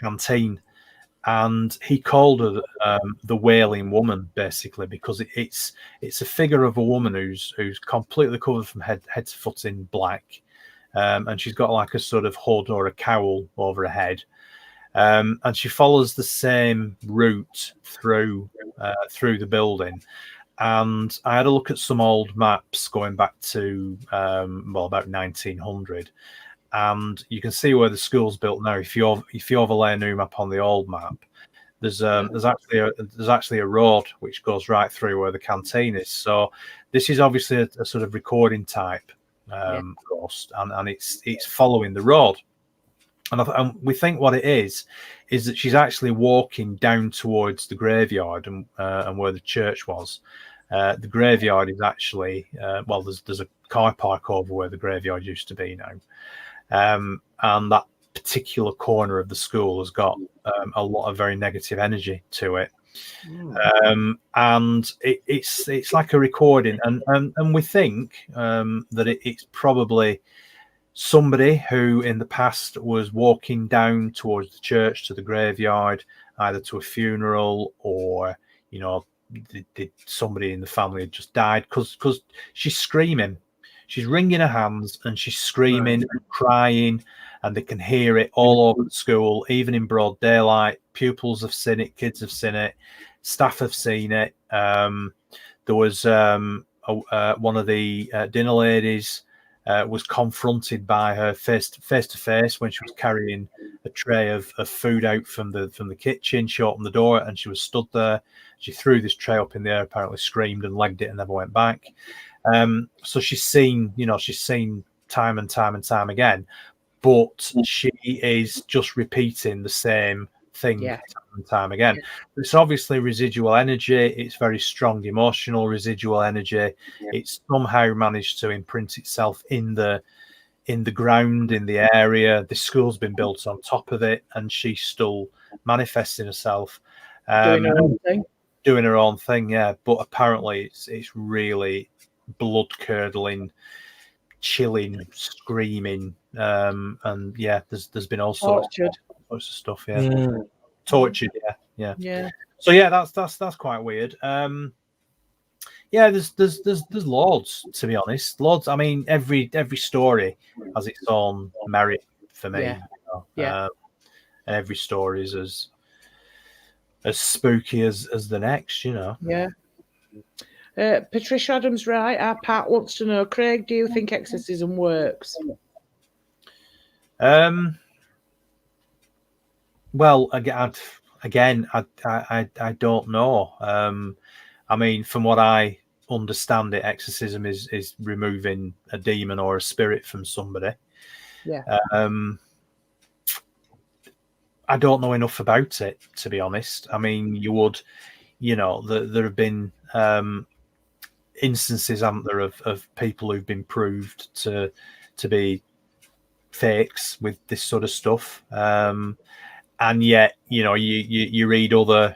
canteen, and he called her the Wailing Woman, basically, because it's a figure of a woman who's completely covered from head to foot in black, and she's got like a sort of hood or a cowl over her head. And she follows the same route through the building. And I had a look at some old maps going back to about 1900, and you can see where the school's built now. If you overlay a new map on the old map, there's actually a road which goes right through where the canteen is. So this is obviously a sort of recording type ghost, and it's following the road. And we think what it is that she's actually walking down towards the graveyard and where the church was. The graveyard is actually there's a car park over where the graveyard used to be now, and that particular corner of the school has got a lot of very negative energy to it. And it's like a recording, and we think that it's probably somebody who in the past was walking down towards the church to the graveyard, either to a funeral or did somebody in the family had just died, because she's screaming, she's wringing her hands, and she's screaming and crying, and they can hear it all over the school, even in broad daylight. Pupils have seen it, kids have seen it, staff have seen it. There was one of the dinner ladies was confronted by her face to face when she was carrying a tray of food out from the kitchen. She opened the door and she was stood there. She threw this tray up in the air, apparently screamed and legged it, and never went back. So she's seen time and time again, but she is just repeating the same thing time and time again. It's obviously residual energy. It's very strong emotional residual energy. It's somehow managed to imprint itself in the ground, in the area. The school's been built on top of it, and she's still manifesting herself, doing her own thing. But apparently it's really blood curdling, chilling, screaming, and there's been all sorts of stuff. Tortured. So that's quite weird. There's loads, to be honest. Loads. I mean, every story has its own merit for me. And every story is as spooky as the next. Patricia Adams, right? Our Pat wants to know, Craig, do you think exorcism works? Well, again, I don't know. I mean, from what I understand, it exorcism is removing a demon or a spirit from somebody. I don't know enough about it, to be honest. I mean, you would, there have been instances, haven't there, of people who've been proved to be fakes with this sort of stuff, and yet you read other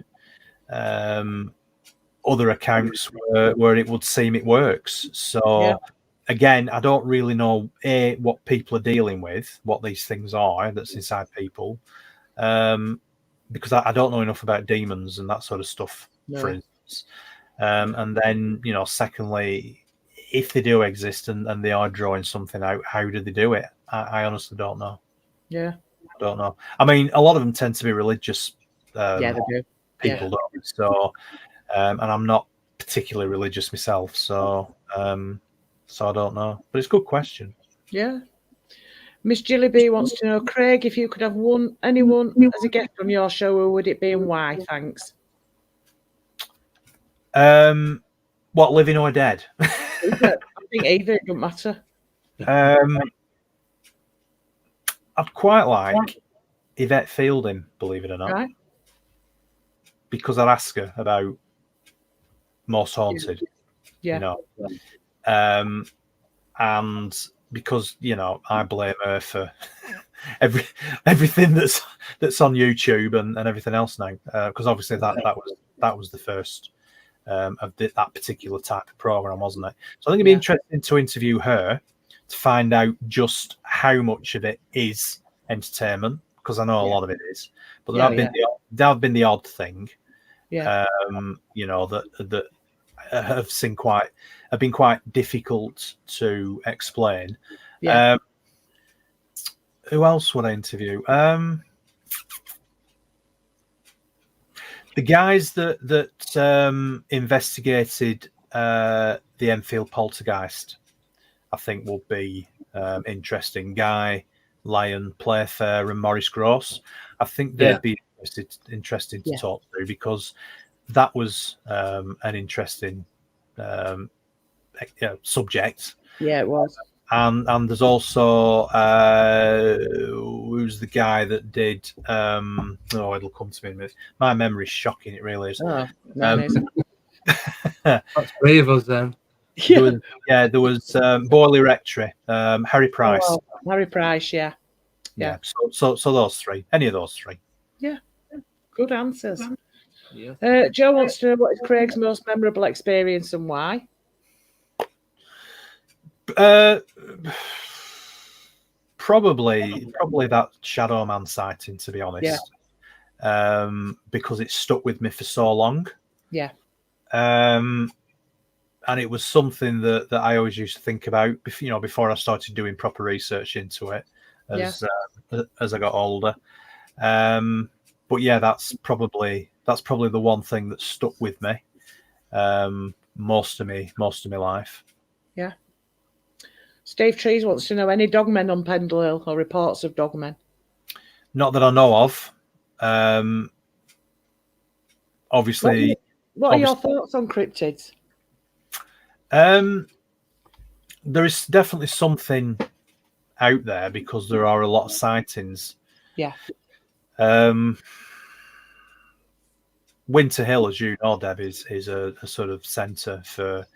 accounts where it would seem it works. So again, I don't really know what people are dealing with, what these things are that's inside people, because I don't know enough about demons and that sort of stuff, for instance. And then, secondly, if they do exist and they are drawing something out, how do they do it? I honestly don't know. Yeah. I don't know. I mean, a lot of them tend to be religious they do. people, don't they? So, and I'm not particularly religious myself, so I don't know. But it's a good question. Yeah. Miss Jilly B wants to know, Craig, if you could have anyone as a guest on your show, who would it be and why? Thanks. What, living or dead? I think either, it doesn't matter. I'd quite like Yvette Fielding, believe it or not, right. because I'd ask her about Most Haunted, and because I blame her for everything that's on YouTube and everything else now, because obviously that was the first of that particular type of program, wasn't it? So I think it'd be interesting to interview her to find out just how much of it is entertainment, because I know a lot of it is, but that have been the odd thing, that have been quite difficult to explain. Who else would I interview? The guys that investigated the Enfield poltergeist, I think will be interesting. Guy, Lyon, Playfair, and Maurice Gross. I think they'd be interesting to talk to, because that was an interesting subject. Yeah, it was. And there's also who's the guy that did? It'll come to me in a minute. My memory's shocking. It really is. Oh, no, that's three of us then. There was Boyle Rectory, Harry Price. Oh, Harry Price, yeah. So those three, any of those three. Yeah, good answers. Yeah. Joe wants to know, what is Craig's most memorable experience and why? Probably that Shadow Man sighting, to be honest. Because it stuck with me for so long. Yeah. And it was something that I always used to think about, before I started doing proper research into it as I got older. But that's probably the one thing that stuck with me most of my life. Yeah. Steve Trees wants to know, any dogmen on Pendle Hill or reports of dogmen? Not that I know of. Obviously. What are your thoughts on cryptids? There is definitely something out there, because there are a lot of sightings. Yeah. Winter Hill, as you know, Deb, is a sort of centre for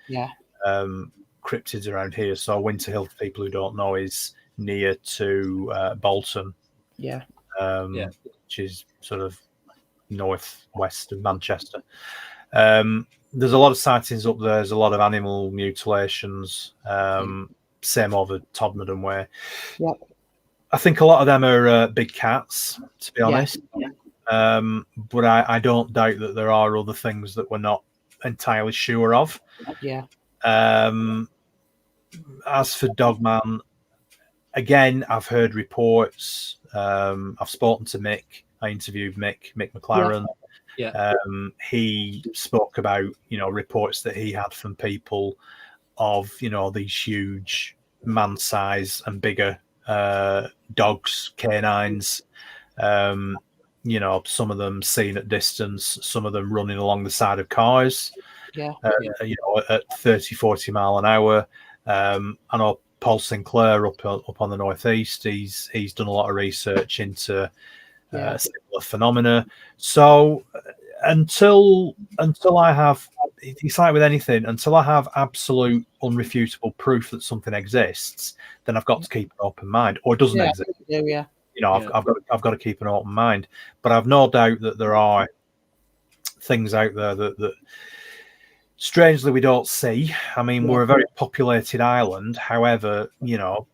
cryptids around here. So Winter Hill, for people who don't know, is near to Bolton. Which is sort of northwest of Manchester. There's a lot of sightings up there. There's a lot of animal mutilations. Same over Todmorden way. Yep. I think a lot of them are big cats, to be honest. But I don't doubt that there are other things that we're not entirely sure of. Yeah. As for Dogman, again, I've heard reports. I've spoken to Mick. I interviewed Mick McLaren. He spoke about, reports that he had from people of, these huge man-size and bigger dogs, canines. Some of them seen at distance, some of them running along the side of cars. At 30, 40 mile an hour. I know Paul Sinclair up on the northeast. He's done a lot of research into similar phenomena. So until I have it's like with anything, until I have absolute unrefutable proof that something exists, then I've got to keep an open mind, or it doesn't exist. Yeah. You know, I've got to keep an open mind. But I've no doubt that there are things out there that strangely we don't see. I mean, we're a very populated island. However, you know,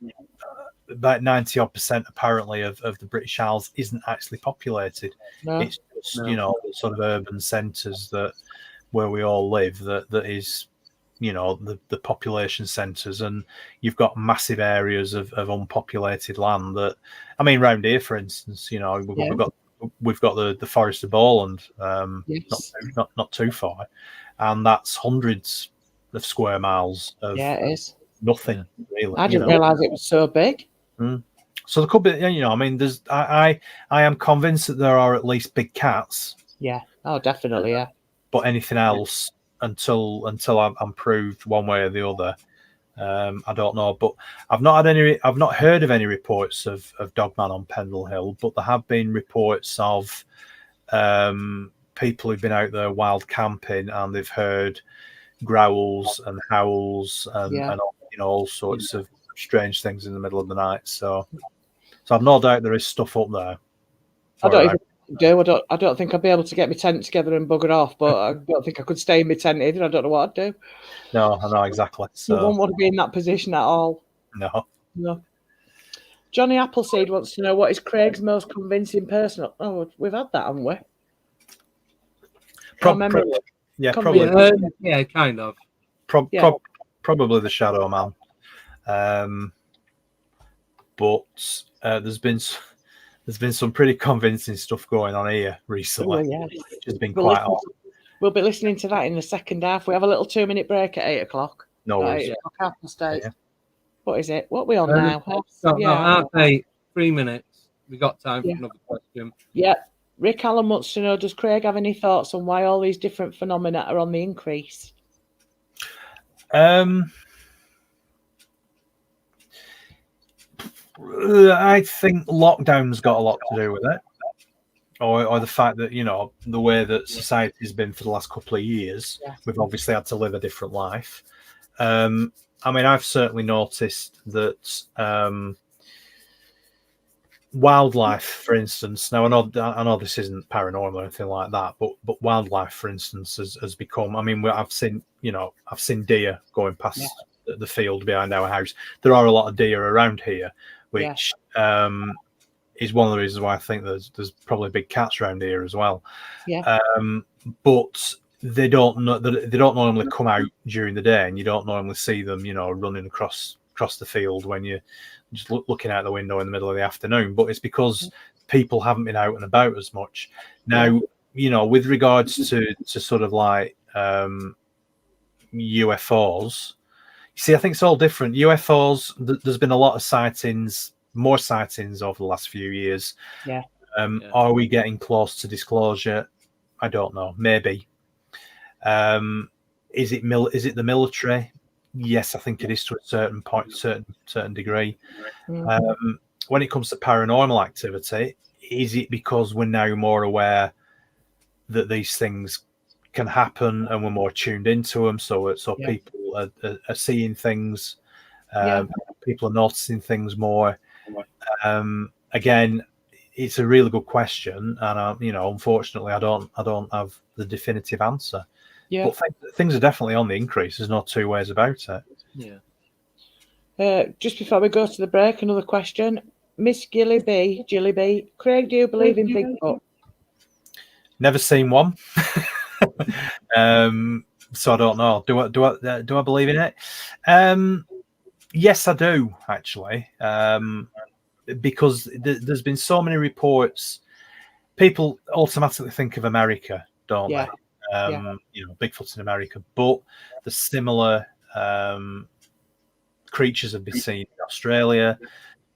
about 90% apparently of the British Isles isn't actually populated. No. It's just, you know, the sort of urban centres that where we all live that is, you know, the population centres, and you've got massive areas of unpopulated land that, I mean, round here, for instance, you know, we've got the Forest of Bowland, not too far, and that's hundreds of square miles of it is nothing really. I didn't realise it was so big. So there could be, you know, I mean, there's I am convinced that there are at least big cats. Yeah. Oh, definitely. Yeah. But anything else, until I'm proved one way or the other, I don't know. But I've not heard of any reports of Dogman on Pendle Hill, but there have been reports of people who've been out there wild camping and they've heard growls and howls and you know, all sorts of strange things in the middle of the night. So I've no doubt there is stuff up there. I don't think I'd be able to get my tent together and bugger off, but I don't think I could stay in my tent either. I don't know what I'd do. No, I know exactly. So you won't want to be in that position at all. No. Johnny Appleseed wants to know, what is Craig's most convincing personal? Oh, we've had that, haven't we? Probably. Yeah, kind of. Probably the Shadow Man. But there's been some pretty convincing stuff going on here recently. Which has been quite odd. We'll be listening to that in the second half. We have a little 2-minute break at 8 o'clock. No worries. What is it? What are we on now? No, 8, 3 minutes. We got time for another question. Yeah. Rick Allen wants to know, does Craig have any thoughts on why all these different phenomena are on the increase? I think lockdown's got a lot to do with it, or the fact that, you know, the way that society has been for the last couple of years, we've obviously had to live a different life. I mean, I've certainly noticed that wildlife, for instance. Now, I know this isn't paranormal or anything like that, but wildlife, for instance, has become. I mean, I've seen deer going past the field behind our house. There are a lot of deer around here, which is one of the reasons why I think there's probably big cats around here as well. But they don't normally come out during the day, and you don't normally see them, you know, running across the field when you're just looking out the window in the middle of the afternoon. But it's because people haven't been out and about as much. Now, you know, with regards to sort of like UFOs, you see, I think it's all different. UFOs, there's been a lot of sightings, more sightings over the last few years. Are we getting close to disclosure? I don't know. Maybe. Is it the military? Yes, I think it is to a certain point, certain degree. When it comes to paranormal activity, is it because we're now more aware that these things can happen and we're more tuned into them? So people are seeing things, people are noticing things more. Again, it's a really good question, and you know, unfortunately, I don't have the definitive answer. But things are definitely on the increase. There's no two ways about it. Just before we go to the break, another question. Miss Gilly B, Craig, do you believe in Bigfoot? Never seen one. So I don't know. Do I believe in it? Yes, I do, actually. Because there's been so many reports. People automatically think of America, don't they? You know, Bigfoot's in America, but the similar creatures have been seen in Australia.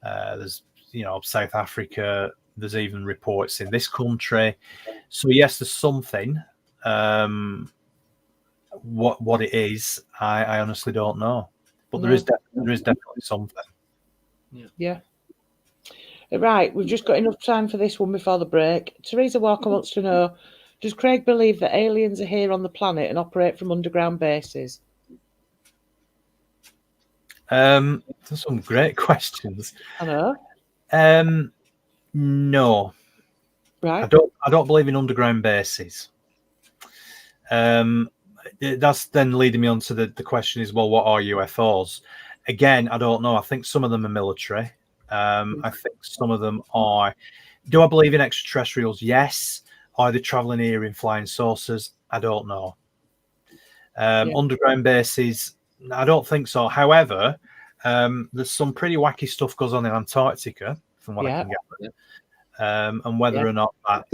There's, you know, South Africa. There's even reports in this country. So yes, there's something. What it is, I honestly don't know. But there is definitely something. Right, we've just got enough time for this one before the break. Teresa Walker wants to know, Does Craig believe that aliens are here on the planet and operate from underground bases? Those are some great questions. I know. No. Right. I don't believe in underground bases. That's then leading me on to the question is, well, what are UFOs? Again, I don't know. I think some of them are military. I think some of them are. Do I believe in extraterrestrials? Yes. Are they traveling here in flying saucers? I don't know. Underground bases, I don't think so. However, there's some pretty wacky stuff goes on in Antarctica, from what I can get. And whether or not that,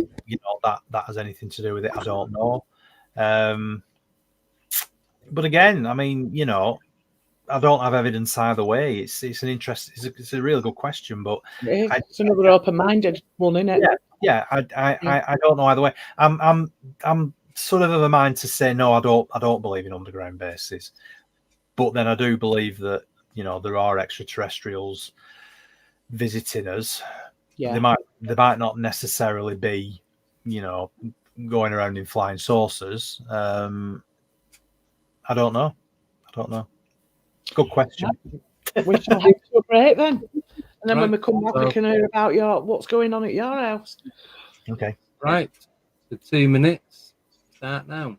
that has anything to do with it, I don't know. But again, I mean, I don't have evidence either way. It's an interest. It's a really good question, but it's another open-minded one, isn't it? Yeah. I don't know either way. I'm sort of a mind to say no. I don't believe in underground bases, but then I do believe that there are extraterrestrials visiting us. Yeah, they might not necessarily be going around in flying saucers. I don't know. Good question. We shall have to break then. And then when we come back, we can hear about what's going on at your house. Okay. Right. So 2 minutes. Start now.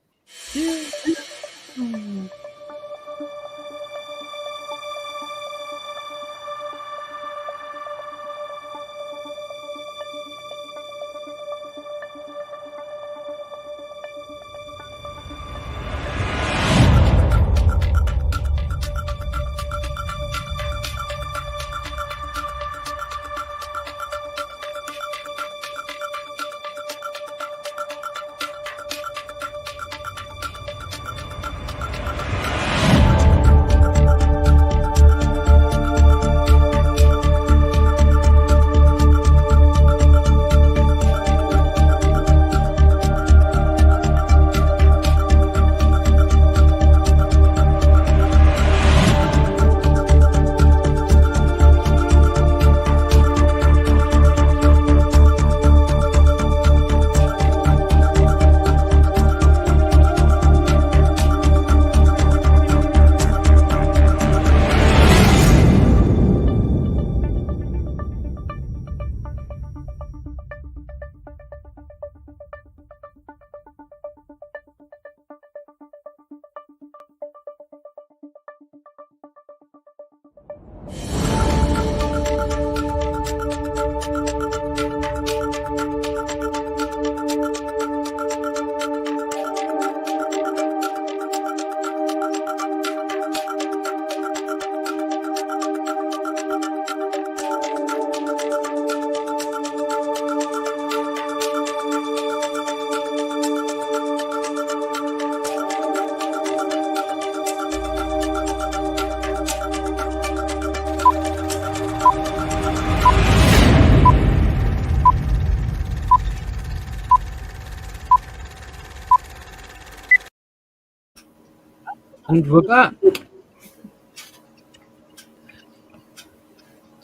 And we're back.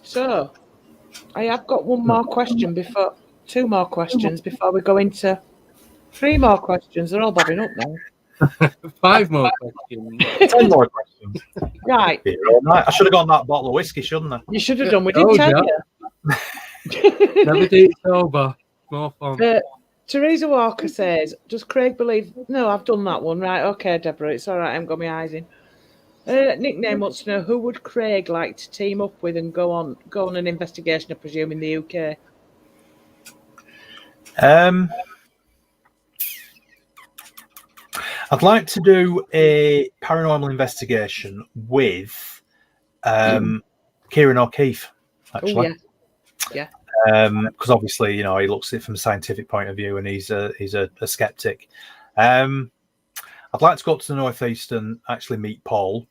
So, I have got two more questions before we go into 3 more questions. They're all bobbing up now. 5 more questions. 10 more questions. Right. I should have gone that bottle of whiskey, shouldn't I? You should have done. We didn't tell you. Never do it sober. More fun. Teresa Walker says, does Craig believe... No, I've done that one. Right, okay, Deborah, it's all right. I haven't got my eyes in. Nickname wants to know, who would Craig like to team up with and go on an investigation, I presume, in the UK? I'd like to do a paranormal investigation with Kieran O'Keefe, actually. Oh, yeah. Because obviously, he looks at it from a scientific point of view, and he's a skeptic. I'd like to go up to the northeast and actually meet Paul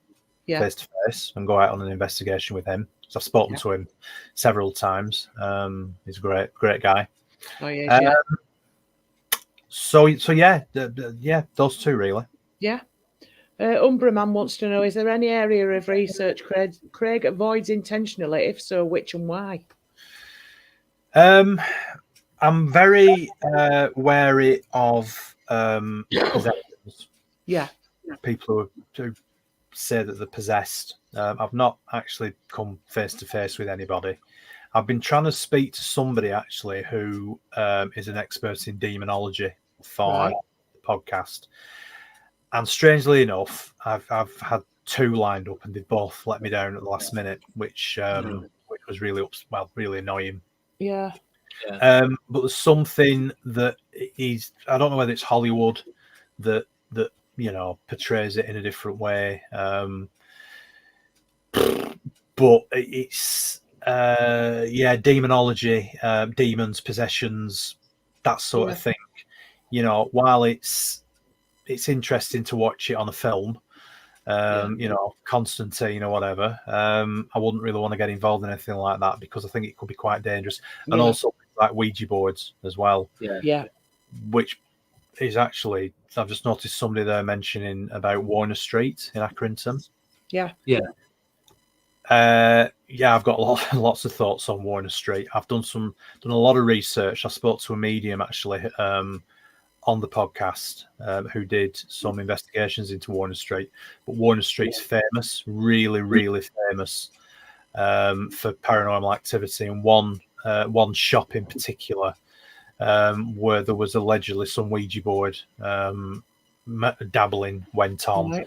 face to face and go out on an investigation with him. So I've spoken to him several times. He's a great guy. Oh yeah. So yeah, those two really. Yeah. Umbraman wants to know: is there any area of research Craig avoids intentionally? If so, which and why? I I'm very wary of possessions. Yeah. People who say that they're possessed. I've not actually come face to face with anybody. I've been trying to speak to somebody actually who is an expert in demonology for the podcast. And strangely enough, I've had 2 lined up, and they both let me down at the last minute, which was really really annoying. Yeah. But there's something that I don't know whether it's Hollywood that portrays it in a different way. But it's demonology, demons, possessions, that sort of thing. While it's interesting to watch it on a film, Constantine or whatever, I wouldn't really want to get involved in anything like that because I think it could be quite dangerous. And also like Ouija boards as well. Yeah. Which is actually, I've just noticed somebody there mentioning about Warner Street in Accrington. Yeah. I've got lots of thoughts on Warner Street. I've done a lot of research. I spoke to a medium actually on the podcast who did some investigations into Warner Street. But Warner Street's famous, really, really famous for paranormal activity. And one shop in particular where there was allegedly some Ouija board dabbling went on.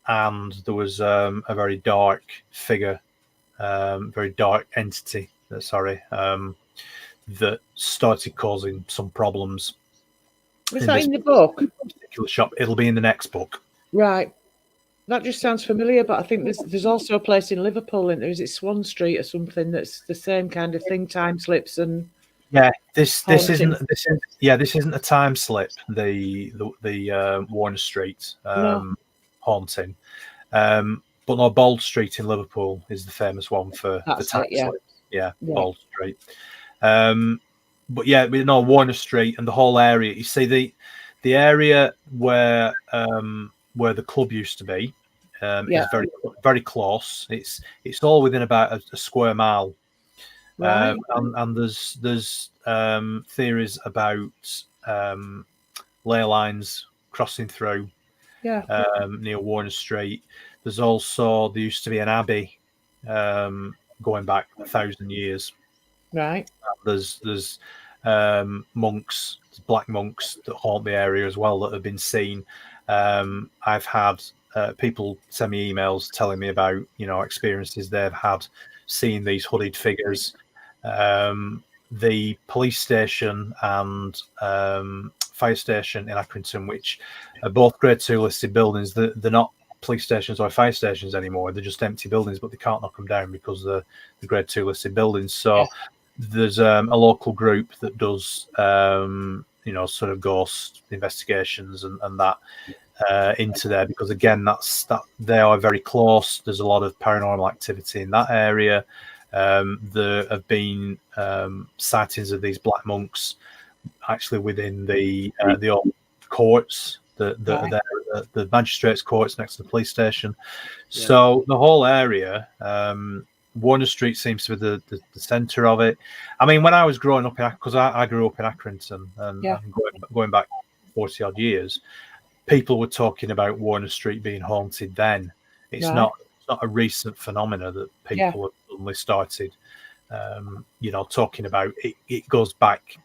And there was a very dark figure, very dark entity, that started causing some problems. Was that in the book? Particular shop. It'll be in the next book. Right. That just sounds familiar, but I think there's also a place in Liverpool, isn't there? Is it Swan Street or something that's the same kind of thing, time slips and... Yeah, this isn't a time slip, the Warner Street haunting. But no, Bold Street in Liverpool is the famous one for the time slip. Yeah, Bold Street. But Warner Street and the whole area. You see the area where the club used to be is very, very close. It's all within about a square mile. Right. And there's theories about ley lines crossing through near Warner Street. There used to be an abbey going back 1,000 years. Right. There's monks, black monks that haunt the area as well that have been seen. I've had people send me emails telling me about experiences they've had seeing these hooded figures. The police station and fire station in Accrington, which are both Grade 2 listed buildings, they're not police stations or fire stations anymore. They're just empty buildings, but they can't knock them down because they're the Grade 2 listed buildings. So there's a local group that does sort of ghost investigations and that into there, because again they are very close. There's a lot of paranormal activity in that area. There have been sightings of these black monks actually within the old courts, the magistrates' courts next to the police station. Yeah. So the whole area, Warner Street seems to be the centre of it. I mean, when I was growing up, because I grew up in Accrington and going back 40 odd years, people were talking about Warner Street being haunted then. It's not a recent phenomena that people have suddenly started, talking about. It goes back,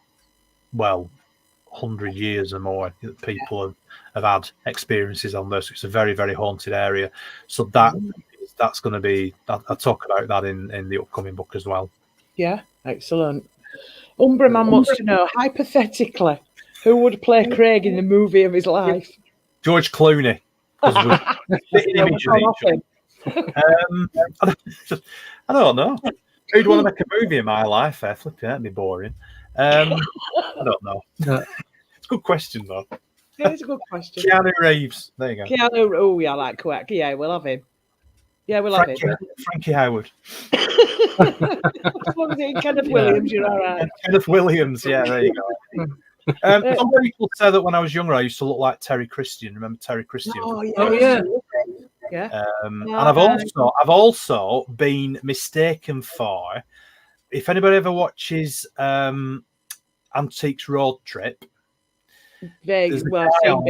100 years or more that people have had experiences on this. It's a very, very haunted area. So that's going to be, I'll talk about that in the upcoming book as well. Yeah, excellent. Umbraman wants to know, hypothetically, who would play Craig in the movie of his life? George Clooney. I don't know. Who'd want to make a movie in my life? Flipping, that'd be boring. I don't know. It's a good question, though. Yeah, it's a good question. Keanu Reeves. There you go. I like Quack. Yeah, we'll have him. Yeah, we'll have him. Frankie Howard. As long as it's Kenneth Williams, you're all right. Kenneth Williams, yeah, there you go. Some people say that when I was younger, I used to look like Terry Christian. Remember Terry Christian? Oh yeah. Yeah. And I've also been mistaken for. If anybody ever watches, I Antiques Road Trip. There's a guy on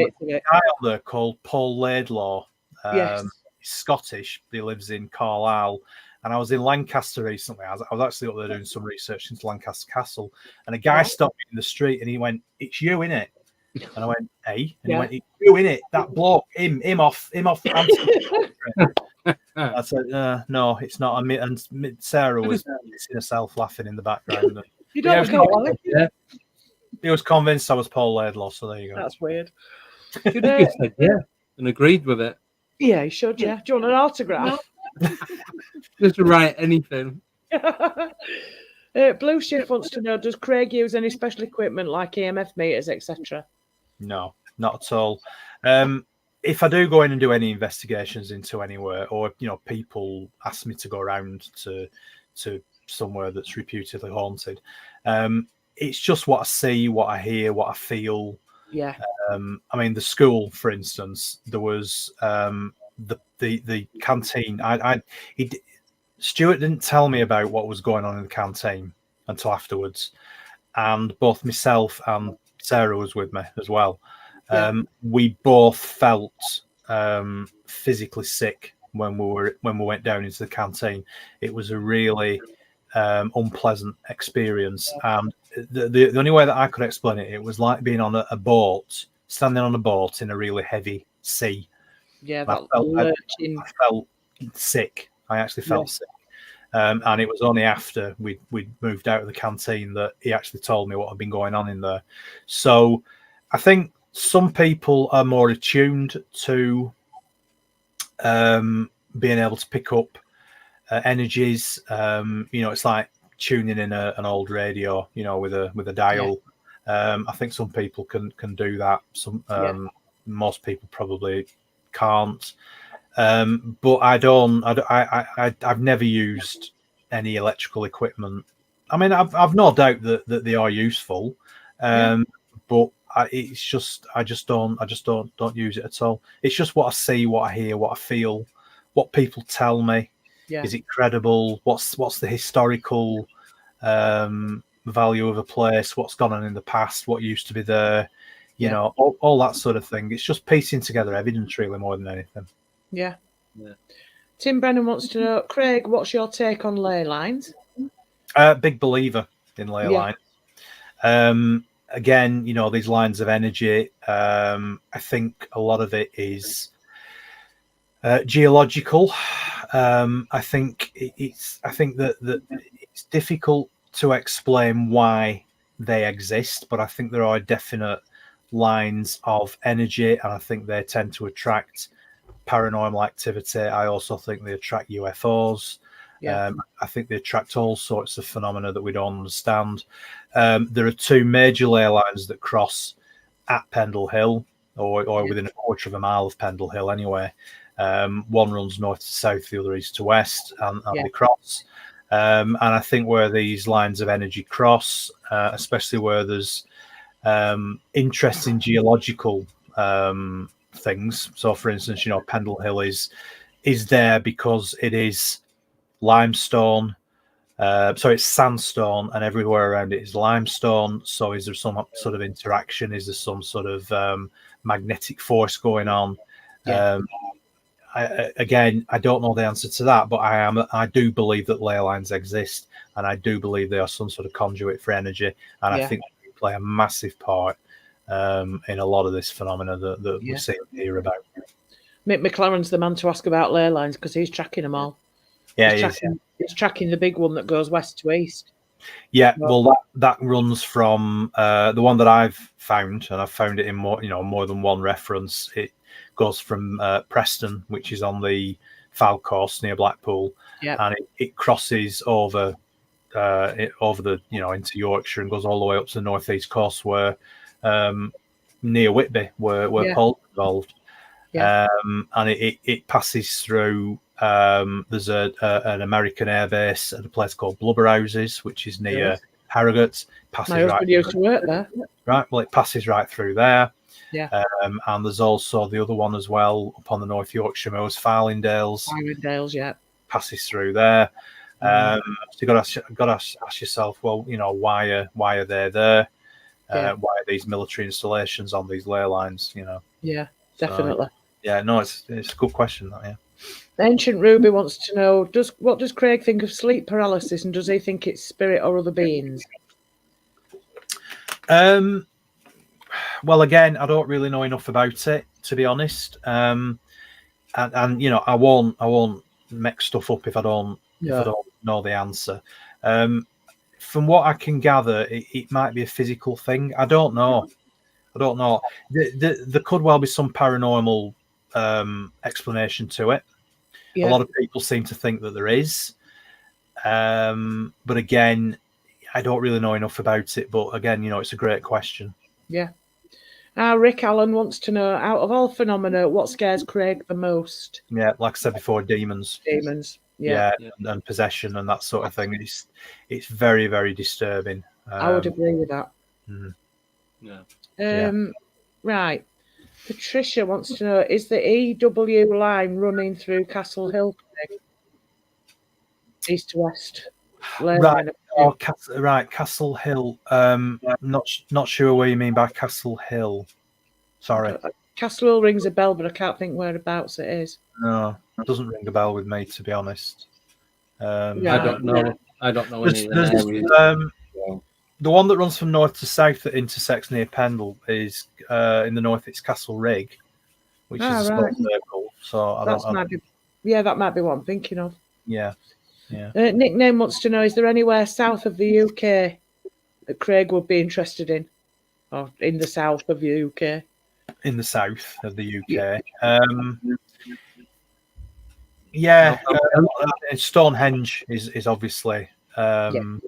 there called Paul Laidlaw. Yes. He's Scottish. He lives in Carlisle. And I was in Lancaster recently. I was actually up there doing some research into Lancaster Castle. And a guy stopped me in the street and he went, "It's you, innit?" And I went, "Hey?" And he went, "It's you, innit? That bloke, him off." I said, "No, it's not." And Sarah was missing herself laughing in the background. You don't know, he was convinced I was Paul Laidlaw, so there you go. That's weird. Should have said and agreed with it. Yeah, he should, yeah. Do you want an autograph? Just to write anything. Blue Shift wants to know, does Craig use any special equipment like EMF meters, etc.? No, not at all. If I do go in and do any investigations into anywhere, or people ask me to go around to somewhere that's reputedly haunted, it's just what I see, what I hear, what I feel. Yeah. I mean, the school, for instance, there was the canteen. Stuart didn't tell me about what was going on in the canteen until afterwards, and both myself and Sarah was with me as well. We both felt physically sick when we went down into the canteen. It was a really unpleasant experience, and the only way that I could explain it, it was like being on a boat, standing on a boat in a really heavy sea. Yeah, I felt sick. I actually felt sick. And it was only after we moved out of the canteen that he actually told me what had been going on in there. So I think some people are more attuned to being able to pick up energies. It's like tuning in an old radio, with a dial. I think some people can do that. Most people probably can't. But I've never used any electrical equipment. I mean, I've no doubt that they are useful, but it's just I just don't use it at all. It's just what I see, what I hear, what I feel, what people tell me. Yeah. Is it credible? What's the historical value of a place? What's gone on in the past? What used to be there? You know, all that sort of thing. It's just piecing together evidence, really, more than anything. Yeah. Tim Brennan wants to know, Craig, what's your take on ley lines? Big believer in ley lines. Again, these lines of energy. I think a lot of it is geological. I think that it's difficult to explain why they exist, but I think there are definite lines of energy, and I think they tend to attract paranormal activity. I also think they attract UFOs. I think they attract all sorts of phenomena that we don't understand. There are two major ley lines that cross at Pendle Hill, or within a quarter of a mile of Pendle Hill anyway. One runs north to south, the other east to west, and they cross. And I think where these lines of energy cross, especially where there's interesting geological things. So, for instance, Pendle Hill is there because it is limestone. So it's sandstone, and everywhere around it is limestone. So is there some sort of interaction? Is there some sort of magnetic force going on? I don't know the answer to that, but I do believe that ley lines exist, and I do believe they are some sort of conduit for energy, and I think they play a massive part in a lot of this phenomena that we see and hear about. Mick McLaren's the man to ask about ley lines because he's tracking them all. He's tracking the big one that goes west to east. Yeah, well, that runs from the one that I've found, and I've found it in more than one reference. It goes from Preston, which is on the Fylde coast near Blackpool, and it crosses over the into Yorkshire and goes all the way up to the northeast coast, where near Whitby, where Paul's involved, and it passes through. There's an American air base at a place called Blubberhouses, which is near Harrogate. My husband used to work there. Right, well, it passes right through there. And there's also the other one as well up on the North Yorkshire Moors, Farlingdales. Passes through there. So you got to ask yourself, well, why are they there? why are these military installations on these ley lines? Yeah, definitely. So, no, it's a good question. That, Ancient Ruby wants to know, what does Craig think of sleep paralysis, and does he think it's spirit or other beings? Well, again, I don't really know enough about it, to be honest. And I won't make stuff up if I don't know the answer. From what I can gather, it might be a physical thing. I don't know. There could well be some paranormal explanation to it. A lot of people seem to think that there is. But again, I don't really know enough about it. But again, it's a great question. Yeah. Rick Allen wants to know, out of all phenomena, what scares Craig the most? Yeah, like I said before, demons. Yeah. And possession and that sort of thing. It's very, very disturbing. I would agree with that. Right. Patricia wants to know, is the EW line running through Castle Hill, Craig? East to west. Castle Hill. Not sure what you mean by Castle Hill. Sorry. Castle Hill rings a bell, but I can't think whereabouts it is. No, it doesn't ring a bell with me, to be honest. I don't know. I don't know any of the areas. The one that runs from north to south that intersects near Pendle is in the north. It's Castle Rig, which is a small circle. So that might be what I'm thinking of. Yeah. Nickname wants to know, is there anywhere south of the UK that Craig would be interested in, or in the south of the UK? In the south of the UK, Stonehenge is obviously an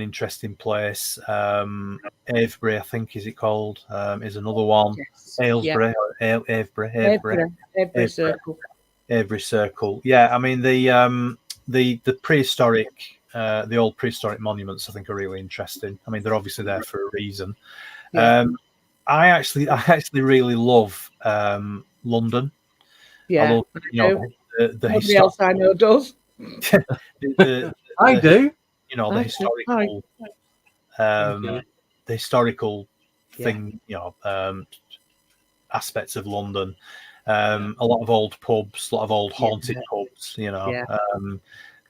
interesting place. Avebury, I think, is it called? Is another one. Yes. Aylesbury, Avebury Circle. Avebury Circle. Yeah, I mean the prehistoric, the old prehistoric monuments, I think, are really interesting. I mean, they're obviously there for a reason. Yeah. I actually really love London. Yeah, I love, the nobody else I know does. I do. The historical, the historical thing, aspects of London. A lot of old pubs, a lot of old haunted pubs.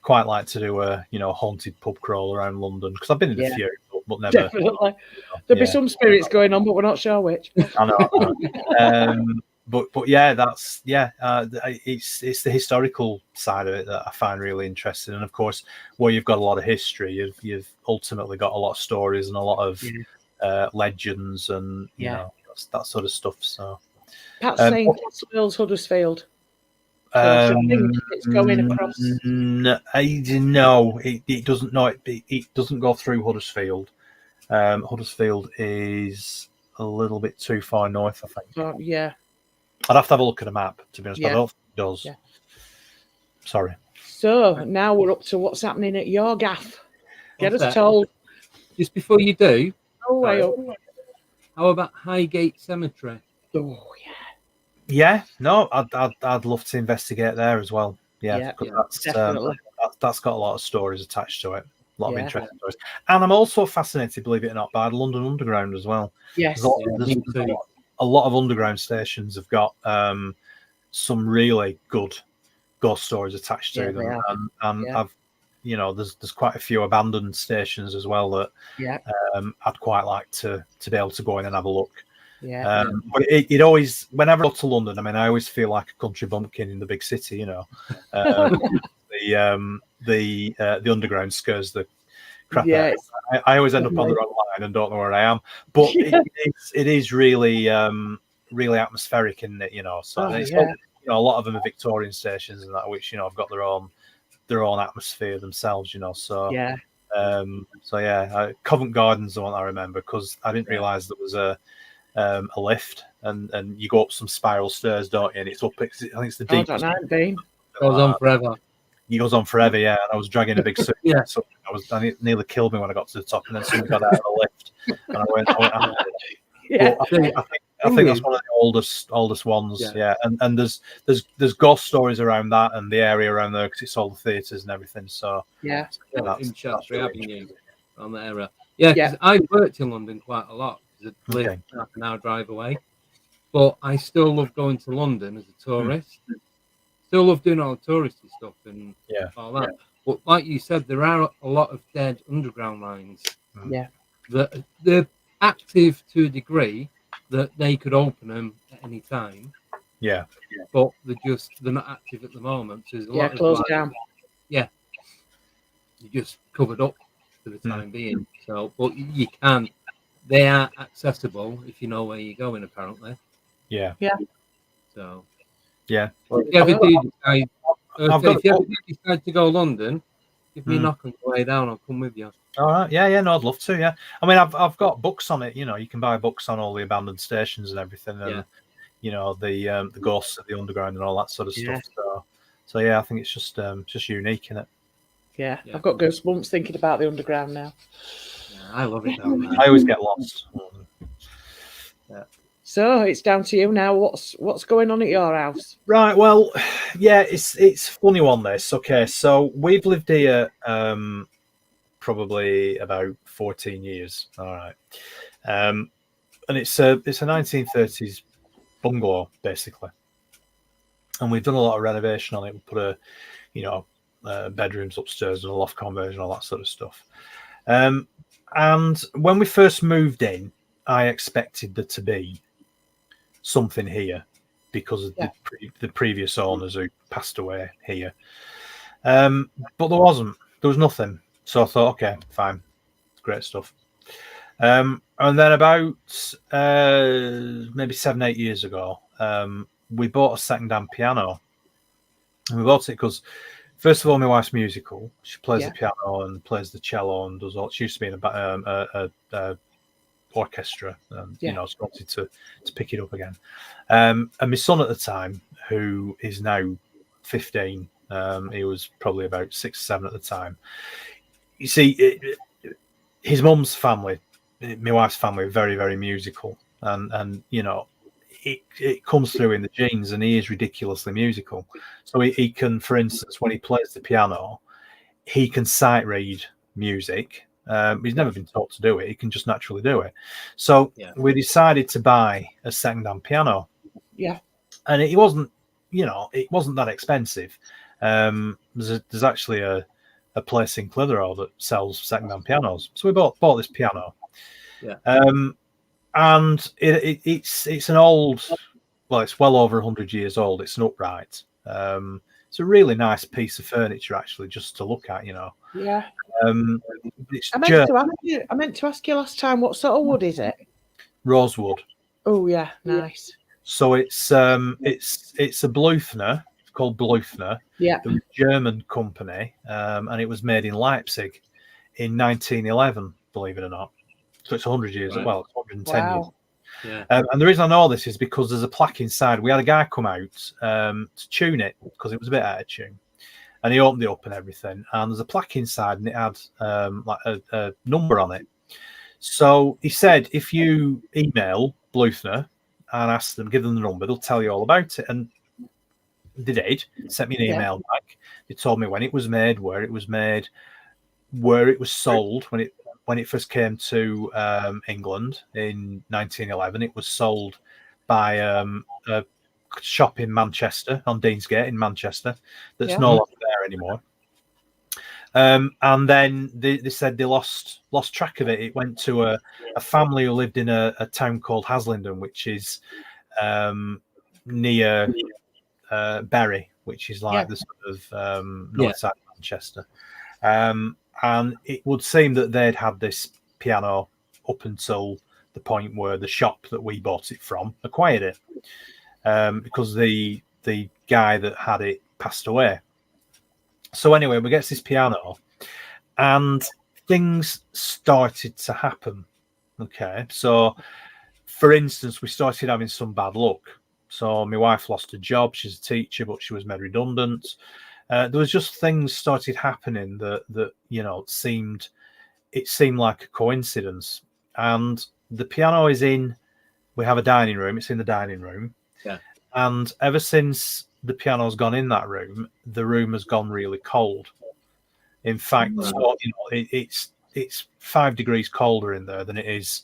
Quite like to do a haunted pub crawl around London, because I've been in a few, but never. Definitely, there'll be some spirits going on, but we're not sure which. I know. But yeah, it's the historical side of it that I find really interesting, and of course, where you've got a lot of history, you've ultimately got a lot of stories and a lot of legends and that sort of stuff. So, Pat's saying Castle Hill's Huddersfield. So I think it's going across. No, it doesn't. No, it doesn't go through Huddersfield. Huddersfield is a little bit too far north, I think. Yeah. I'd have to have a look at a map, to be honest, but I don't think it does. Yeah. Sorry. So now we're up to what's happening at your gaff. Get us told. Just before you do, how about Highgate Cemetery? Oh, yeah. Yeah, no, I'd love to investigate there as well. Yeah, definitely. That's got a lot of stories attached to it. A lot of interesting stories. And I'm also fascinated, believe it or not, by the London Underground as well. Yes. A lot of underground stations have got some really good ghost stories attached to them. And I've, there's quite a few abandoned stations as well that I'd quite like to be able to go in and have a look. But it always, whenever I go to London, I mean, I always feel like a country bumpkin in the big city, the underground scares the crap out. I always end up on the wrong line and don't know where I am. But it is really really atmospheric, isn't it? So a lot of them are Victorian stations and that, which have got their own atmosphere themselves. Covent Garden's the one I remember, because I didn't realise there was a lift, and you go up some spiral stairs, don't you? And it's up. I think it's the deepest. Goes on forever. He goes on forever, yeah. And I was dragging a big suit, so it nearly killed me when I got to the top, and then someone got out of the lift, and I went I think that's one of the oldest ones, And there's ghost stories around that and the area around there, because it's all the theatres and everything. So in Shaftesbury Avenue, on the area. Yeah, because I worked in London quite a lot. Because I live half an hour drive away. But I still love going to London as a tourist. Still love doing all the touristy stuff and all that. But like you said, there are a lot of dead underground lines. Yeah. That they're active to a degree that they could open them at any time. Yeah. But they're not active at the moment. So there's a lot closed of down. Yeah. You're just covered up for the time being. So, but they are accessible if you know where you're going, apparently. Yeah. So, yeah. Well, if you ever do decide to go to London, give me a knock on the way down. I'll come with you. All right. Yeah. No, I'd love to. Yeah. I mean, I've got books on it. You know, you can buy books on all the abandoned stations and everything, and you know the ghosts of the underground and all that sort of stuff. So yeah, I think it's just unique, isn't it? Yeah. I've got goosebumps thinking about the underground now. Yeah, I love it down there. I always get lost. Yeah. So it's down to you now. What's going on at your house? Right. Well, yeah, it's a funny one, this. Okay, so we've lived here probably about 14 years. All right. And it's a 1930s bungalow, basically. And we've done a lot of renovation on it. We put bedrooms upstairs and a loft conversion, all that sort of stuff. And when we first moved in, I expected there to be something here because of the previous owners who passed away here. But there wasn't. There was nothing. So I thought, okay, fine. Great stuff. And then about maybe 7-8 years ago, we bought a second-hand piano. And we bought it because, first of all, my wife's musical. She plays the piano and plays the cello and does all. She used to be in a orchestra, you know, so wanted to pick it up again. And my son at the time, who is now 15, he was probably about 6 or 7 at the time. You see, his mum's family, my wife's family, are very, very musical, and you know, it comes through in the genes, and he is ridiculously musical. So he can, for instance, when he plays the piano, he can sight read music. He's never been taught to do it. He can just naturally do it. So we decided to buy a second-hand piano. Yeah. And it wasn't, you know, it wasn't that expensive. There's actually a place in Clitheroe that sells second-hand pianos. So we bought this piano. Yeah. And it's an old, well, it's well over 100 years old. It's an upright. It's a really nice piece of furniture, actually, just to look at, you know. Yeah. I meant to ask you last time, what sort of wood is it? Rosewood. Oh yeah, nice. So it's a Bluthner. It's called Bluthner. Yeah. It was a German company, and it was made in Leipzig in 1911. Believe it or not. So it's 100 years. Right. Well, it's 110 years. Yeah. And the reason I know this is because there's a plaque inside. We had a guy come out to tune it because it was a bit out of tune. And he opened it up and everything. And there's a plaque inside and it had like a number on it. So he said, if you email Bluthner and ask them, give them the number, they'll tell you all about it. And they did. Sent me an email back. They told me when it was made, where it was made, where it was sold. When it first came to England in 1911, it was sold by a shop in Manchester, on Deansgate in Manchester, that's no longer there anymore. And then they said they lost track of it. It went to a family who lived in a town called Haslingden, which is near Bury, which is like the sort of north side of Manchester. And it would seem that they'd had this piano up until the point where the shop that we bought it from acquired it, because the guy that had it passed away. So anyway, we get this piano, and things started to happen. Okay, so for instance, we started having some bad luck. So my wife lost her job. She's a teacher, but she was made redundant. There was just things started happening that you know seemed like a coincidence. And the piano is in. We have a dining room. It's in the dining room. Yeah. And ever since the piano's gone in that room, the room has gone really cold. In fact, so, you know, it's 5 degrees colder in there than it is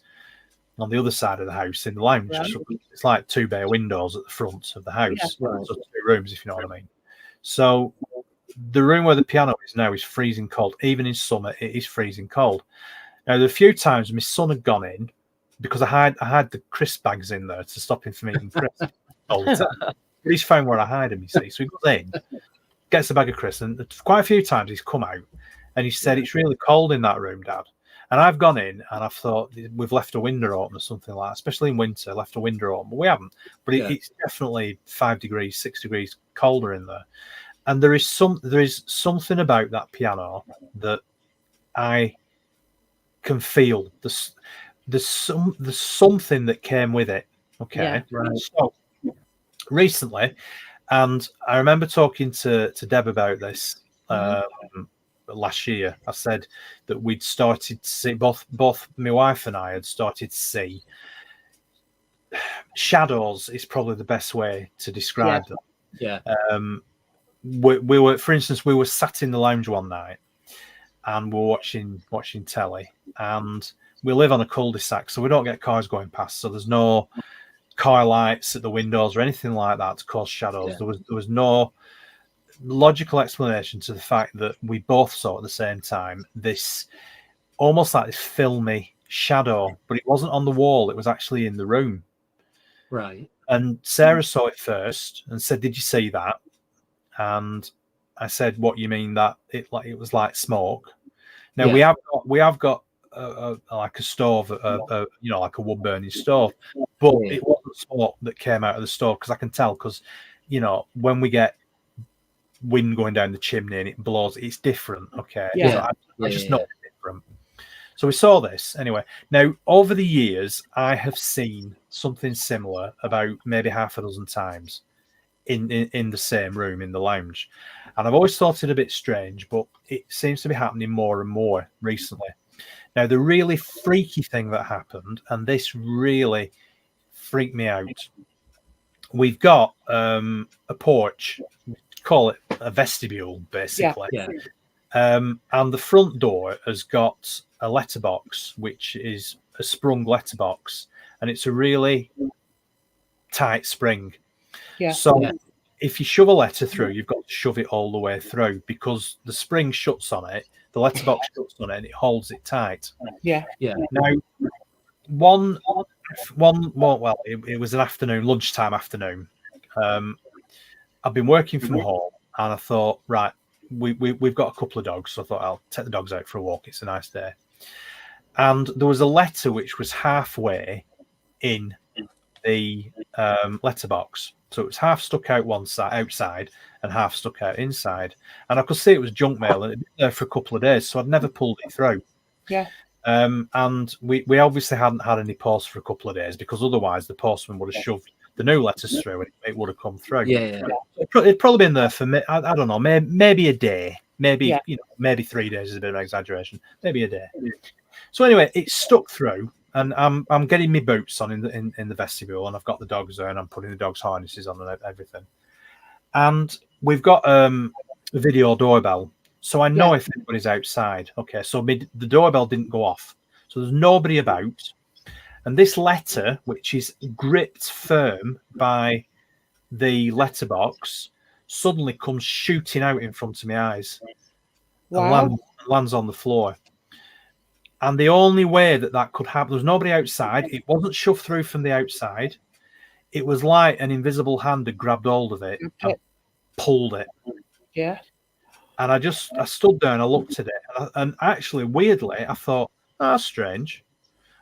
on the other side of the house in the lounge. Right. So it's like 2 bay windows at the front of the house. Yeah. Right. So 2 rooms, if you know what I mean. So the room where the piano is now is freezing cold. Even in summer, it is freezing cold. Now, there are a few times my son had gone in because I had the crisp bags in there to stop him from eating crisps all the time. But he's found where I hide him, you see. So he goes in, gets a bag of crisps, and quite a few times he's come out and he said, "It's really cold in that room, Dad." And I've gone in and I've thought we've left a window open or something like that, especially in winter, left a window open. But we haven't. But it's definitely 5 degrees, 6 degrees colder in there. And there is something about that piano that I can feel. There's something that came with it. Okay. Yeah. Right. So recently, and I remember talking to Deb about this last year. I said that we'd started to see, both my wife and I had started to see shadows is probably the best way to describe them. Yeah. We were, for instance, we were sat in the lounge one night and we're watching telly, and we live on a cul-de-sac, so we don't get cars going past, so there's no car lights at the windows or anything like that to cause shadows. Yeah. There was no logical explanation to the fact that we both saw at the same time this almost like this filmy shadow, but it wasn't on the wall, it was actually in the room. Right. And Sarah saw it first and said, "Did you see that?" And I said, "What, you mean that it was like smoke?" Now we have got like a stove, like a wood burning stove, but it wasn't smoke that came out of the stove, because I can tell, because when we get wind going down the chimney and it blows, it's different. Okay. Yeah. So I just know it's different. So we saw this anyway. Now, over the years, I have seen something similar about maybe half a dozen times in the same room in the lounge, and I've always thought it a bit strange, but it seems to be happening more and more recently. Now, the really freaky thing that happened, and this really freaked me out, we've got a porch, call it a vestibule, basically. Yeah. And the front door has got a letterbox, which is a sprung letterbox, and it's a really tight spring. Yeah. So if you shove a letter through, you've got to shove it all the way through, because the spring shuts on it, the letterbox shuts on it, and it holds it tight. Yeah. Yeah. Now, it was an afternoon, lunchtime afternoon. I've been working from home, and I thought, right, we've got a couple of dogs, so I thought I'll take the dogs out for a walk. It's a nice day. And there was a letter which was halfway in the letterbox. So it was half stuck out one side outside and half stuck out inside. And I could see it was junk mail, and it'd been there for a couple of days, so I'd never pulled it through. Yeah. And we obviously hadn't had any post for a couple of days, because otherwise the postman would have shoved the new letters through and it would have come through. Yeah. It'd probably been there for I don't know, maybe a day, maybe 3 days is a bit of an exaggeration, maybe a day. So anyway, it's stuck through, and I'm getting my boots on in the vestibule, and I've got the dogs there, and I'm putting the dogs' harnesses on and everything. And we've got a video doorbell, so I know if anybody's outside. Okay, so the doorbell didn't go off, so there's nobody about. And this letter, which is gripped firm by the letterbox, suddenly comes shooting out in front of my eyes. Wow. And lands on the floor. And the only way that could happen, there was nobody outside. It wasn't shoved through from the outside. It was like an invisible hand had grabbed hold of it and pulled it. Yeah. And I stood there and I looked at it. And actually, weirdly, I thought, oh, that's strange.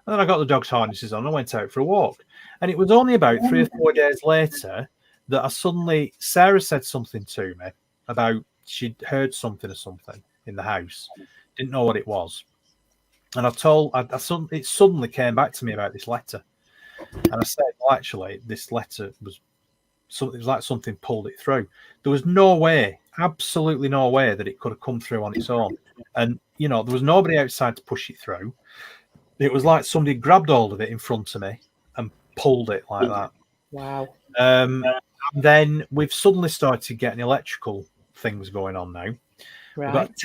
And then I got the dog's harnesses on and I went out for a walk. And it was only about 3 or 4 days later that Sarah said something to me about she'd heard something in the house. Didn't know what it was. And it suddenly came back to me about this letter. And I said, well, actually, this letter it was like something pulled it through. There was no way, absolutely no way, that it could have come through on its own. And, there was nobody outside to push it through. It was like somebody grabbed hold of it in front of me and pulled it like that. Wow. And then we've suddenly started getting electrical things going on now. Right. We've got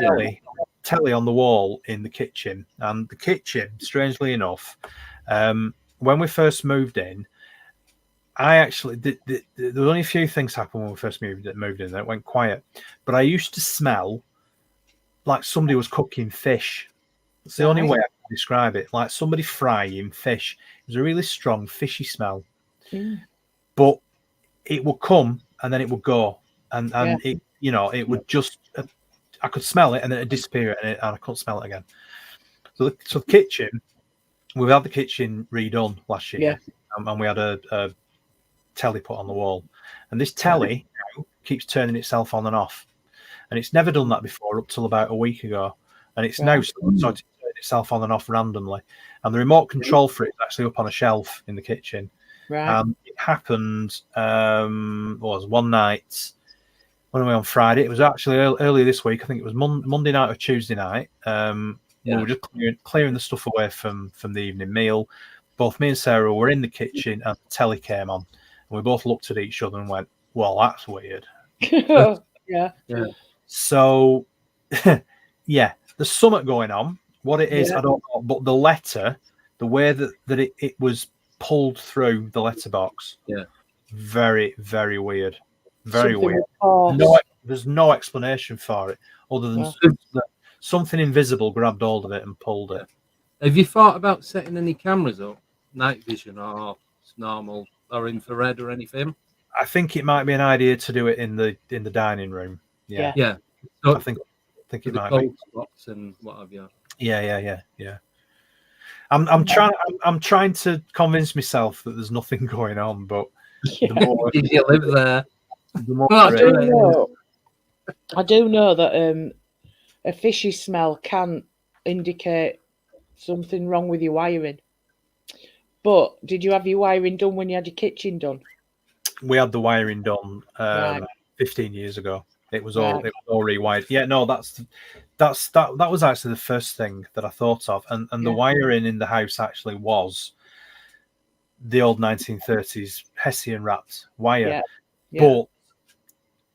telly on the wall in the kitchen, and the kitchen, strangely enough, when we first moved in, I actually there were only a few things happened when we first moved in. Then it went quiet, but I used to smell like somebody was cooking fish. It's the only way I can describe it. Like somebody frying fish. It was a really strong fishy smell. But it would come and then it would go, and it, you know, it would just. I could smell it and then it'd disappear, and I couldn't smell it again. So the kitchen, we've had the kitchen redone last year, and we had a telly put on the wall, and this telly now keeps turning itself on and off, and it's never done that before up till about a week ago, and it's now starting to turn itself on and off randomly, and the remote control for it is actually up on a shelf in the kitchen. It happened was one night when we were on Friday. It was actually earlier this week. I think it was Monday night or Tuesday night. We were just clearing the stuff away from the evening meal. Both me and Sarah were in the kitchen, and the telly came on. And we both looked at each other and went, well, that's weird. So, there's something going on. What it is, I don't know. But the letter, the way that it was pulled through the letterbox, very, very weird. Very Something weird. There's no explanation for it other than something invisible grabbed hold of it and pulled it. Have you thought about setting any cameras up, night vision or normal or infrared or anything? I think it might be an idea to do it in the dining room. So I think it might be. Box and what have you. Yeah. I'm trying to convince myself that there's nothing going on, but the more, did you live there? The more I do know that a fishy smell can indicate something wrong with your wiring. But did you have your wiring done when you had your kitchen done? We had the wiring done 15 years ago. It was all rewired. Yeah, no, that was actually the first thing that I thought of, and the wiring in the house actually was the old 1930s Hessian wrapped wire. But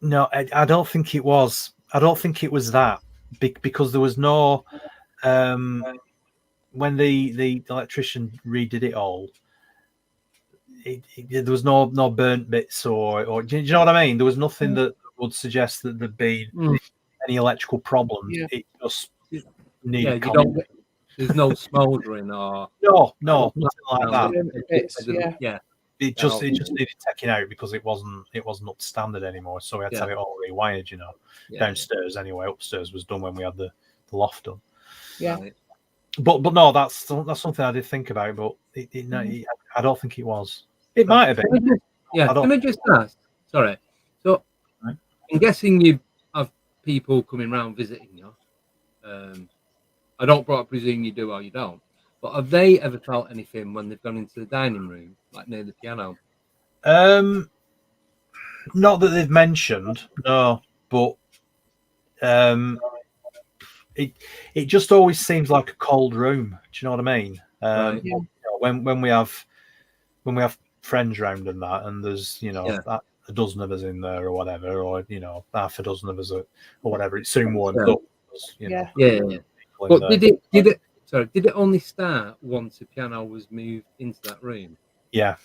no, I don't think it was. I don't think it was that because there was no. When the electrician redid it all, there was no burnt bits or do you know what I mean? There was nothing that would suggest that there'd be any electrical problems. It just needed. There's no smouldering or nothing like that. It just needed taking out because it wasn't up to standard anymore. So we had to have it all rewired, downstairs anyway. Upstairs was done when we had the loft done. But no, that's something I did think about, but I don't think it was. It might have been. Can I just ask? Sorry. So I'm guessing you have people coming around visiting you. I don't presume you do or you don't. But have they ever felt anything when they've gone into the dining room, like near the piano? Not that they've mentioned, no. But it just always seems like a cold room. Do you know what I mean? When we have friends round and that, and there's a dozen of us in there or whatever, or half a dozen of us or whatever, it soon warms up. But did it only start once the piano was moved into that room? Yeah.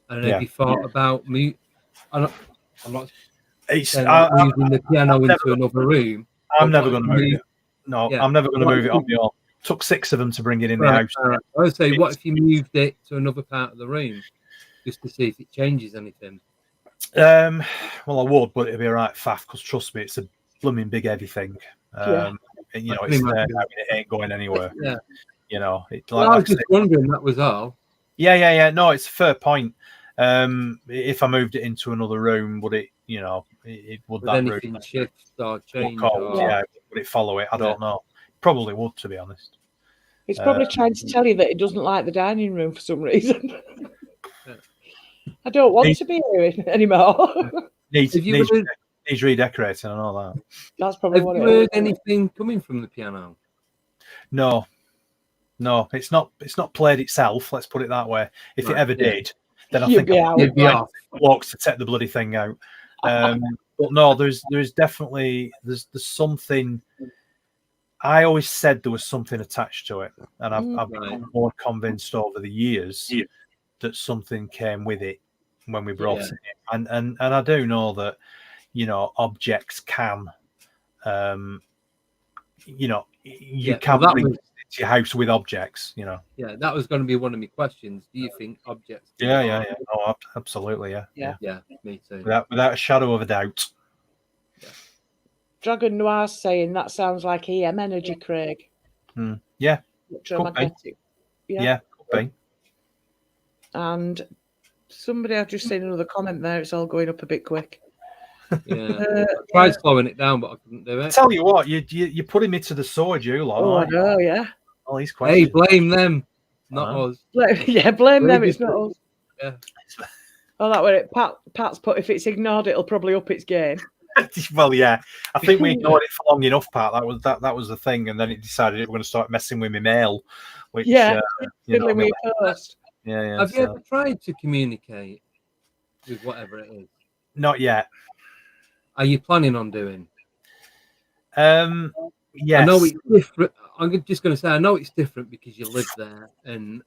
And have you thought about I'm not moving the piano into another room. I'm never going to move it. No, I'm never going to move it on my own. Took 6 of them to bring it in the house. I would say, what if you moved it to another part of the room just to see if it changes anything? Well, I would, but it'd be a right faff because trust me, it's a blooming big heavy thing. And, it's there. It ain't going anywhere. I was just wondering. That was all. Yeah. No, it's a fair point. If I moved it into another room, would it? Would that anything room shift or change? Would it follow it? I don't know. Probably would, to be honest. It's probably trying to tell you that it doesn't like the dining room for some reason. I don't want to be here anymore. Needs redecorating and all that. That's probably what it is. Have you heard anything coming from the piano? No, it's not played itself. Let's put it that way. If it ever did, then I think I'd be off. Walks to take the bloody thing out. But no, there's definitely there's something I always said there was something attached to it, and I've become more convinced over the years that something came with it when we brought it in. And I do know that, you know, objects can, you know, you can bring it to your house with objects, you know. Yeah, that was going to be one of my questions. Do you think objects? Yeah. Oh, absolutely, yeah, me too. Without a shadow of a doubt. Yeah. Dragon Noir's saying that sounds like EM energy, Craig. Yeah. Electromagnetic. Yeah, could be. And somebody, I've just seen another comment there. It's all going up a bit quick. Yeah, I tried slowing it down, but I couldn't do it. I tell you what, you're putting me to the sword, you lot. Oh, I know, yeah. All these questions. Hey, blame them, not us. Blame them. It's not us. Yeah. Oh, that way. Pat's put, if it's ignored, it'll probably up its game. Well, yeah. I think we ignored it for long enough, Pat. That was the thing, and then it decided it was going to start messing with my mail. Which, fiddling with your post. Yeah. Have you ever tried to communicate with whatever it is? Not yet. Are you planning on doing? Yes. I know it's different. I'm just going to say I know it's different because you live there, and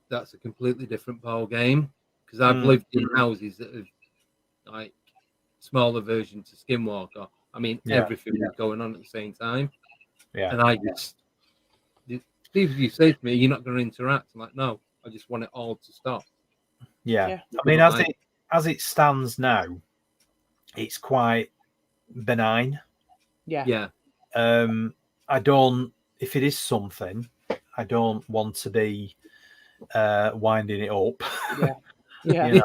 that's a completely different ball game. Because I've lived in houses that have like smaller version to Skinwalker. I mean, everything was going on at the same time. Yeah. And I just people you say to me, "You're not going to interact." I'm like, no, I just want it all to stop. Yeah. I mean, as it stands now, it's quite benign. Yeah. I don't. If it is something, I don't want to be winding it up. Yeah.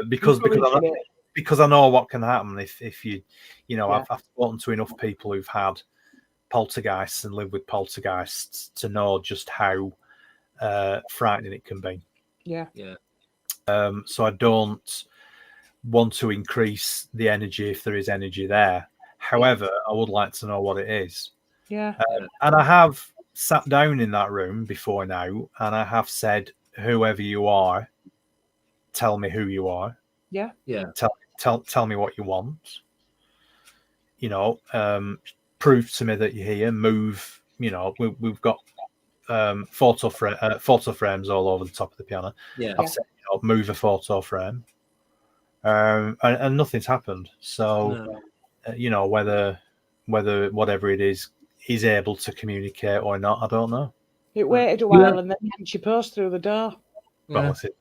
Because I know what can happen if you know. I've spoken to enough people who've had poltergeists and lived with poltergeists to know just how frightening it can be. Yeah. So I don't want to increase the energy if there is energy there. However, I would like to know what it is. Yeah. And I have sat down in that room before now, and I have said, "Whoever you are, tell me who you are. Yeah. Tell me what you want. You know, prove to me that you're here. Move. You know, we've got photo frames all over the top of the piano. Yeah. I've said, you know, move a photo frame, and nothing's happened. So, you know, whether whatever it is able to communicate or not, I don't know. It waited a while and then she burst through the door. Well, that's it.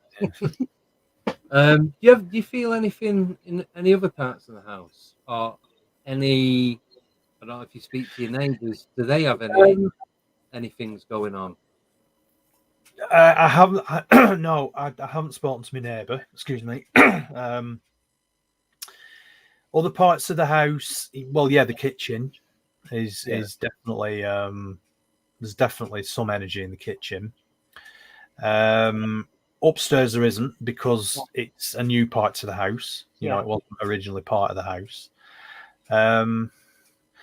Do you feel anything in any other parts of the house, or any? I don't know if you speak to your neighbours. Do they have any things going on? I haven't. No, I haven't spoken to my neighbour. Excuse me. Other parts of the house. Well, yeah, the kitchen is definitely. There's definitely some energy in the kitchen. Upstairs there isn't, because it's a new part to the house. You know, it wasn't originally part of the house.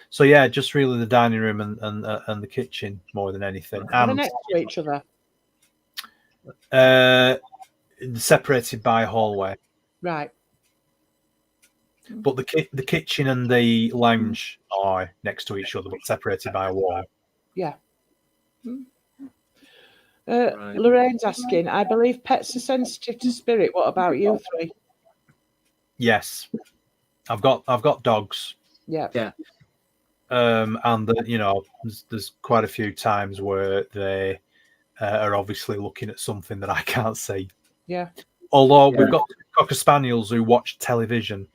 So yeah, just really the dining room and the kitchen more than anything. Are they next to each other? Separated by a hallway. Right. But the kitchen and the lounge are next to each other, but separated by a wall. Yeah. Lorraine's asking, I believe pets are sensitive to spirit. What about you three? Yes, I've got dogs. Yeah. And you know, there's quite a few times where they are obviously looking at something that I can't see. Yeah. Although we've got cocker spaniels who watch television,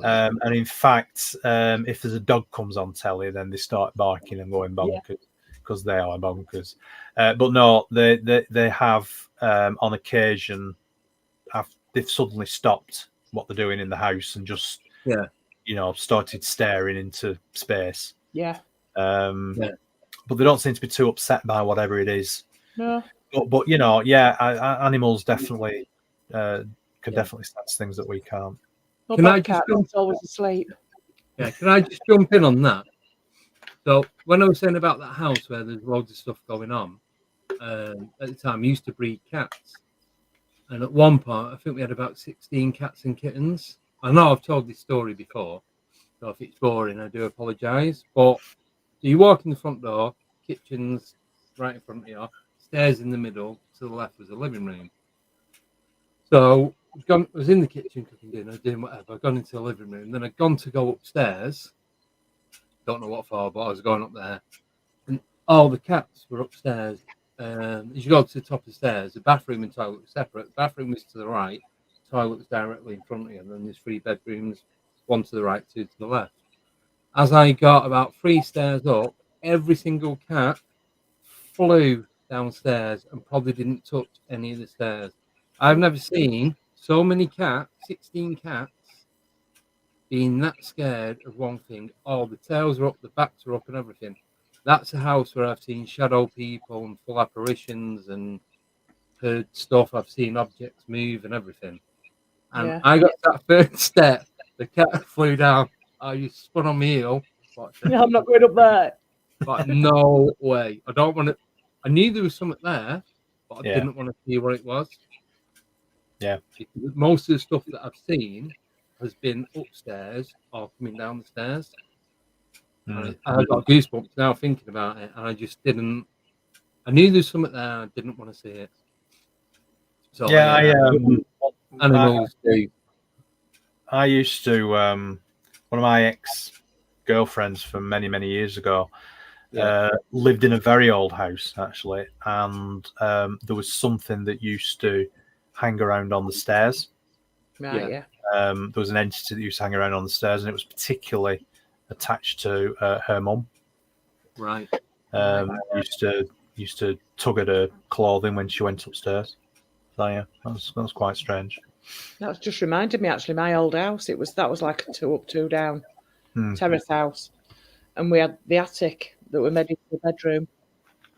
and in fact, if there's a dog comes on telly, then they start barking and going bonkers because they are bonkers. But no, they have on occasion they've suddenly stopped what they're doing in the house and just you know, started staring into space. Yeah. But they don't seem to be too upset by whatever it is. No. But you know, animals definitely can definitely sense things that we can't. Well, can I just always asleep? Yeah, can I just jump in on that? So when I was saying about that house where there's loads of stuff going on, at the time I used to breed cats, and at one point I think we had about 16 cats and kittens. I know I've told this story before, so if it's boring, I do apologise. But So you walk in the front door, kitchen's right in front of you, stairs in the middle, to the left was a living room. So I was in the kitchen cooking dinner, doing whatever. I'd gone into the living room, then I'd gone to go upstairs. Don't know what for, but I was going up there. And all the cats were upstairs. As you go to the top of the stairs, the bathroom and toilet were separate. The bathroom was to the right, the toilet was directly in front of you, and then there's 3 bedrooms, 1 to the right, 2 to the left. As I got about 3 stairs up, every single cat flew downstairs and probably didn't touch any of the stairs. I've never seen so many cats, 16 cats, being that scared of one thing. Oh, the tails are up, the backs are up, and everything. That's a house where I've seen shadow people and full apparitions and heard stuff. I've seen objects move and everything. And I got to that 3rd step, the cat flew down. I spun on my heel. No, I'm not going up there. But no way. I don't want to. I knew there was something there, but I didn't want to see what it was. Yeah. Most of the stuff that I've seen has been upstairs or coming down the stairs. I got goosebumps now thinking about it, and I just didn't. I knew there was something there, and I didn't want to see it. So animals do. I used to. One of my ex-girlfriends from many, many years ago lived in a very old house, actually, and there was something that used to hang around on the stairs. Right, yeah. There was an entity that used to hang around on the stairs, and it was particularly attached to her mum. Right. Used to tug at her clothing when she went upstairs. So yeah, that was quite strange. That's just reminded me, actually, my old house. That was like a 2 up, 2 down terrace house, and we had the attic that we made into the bedroom.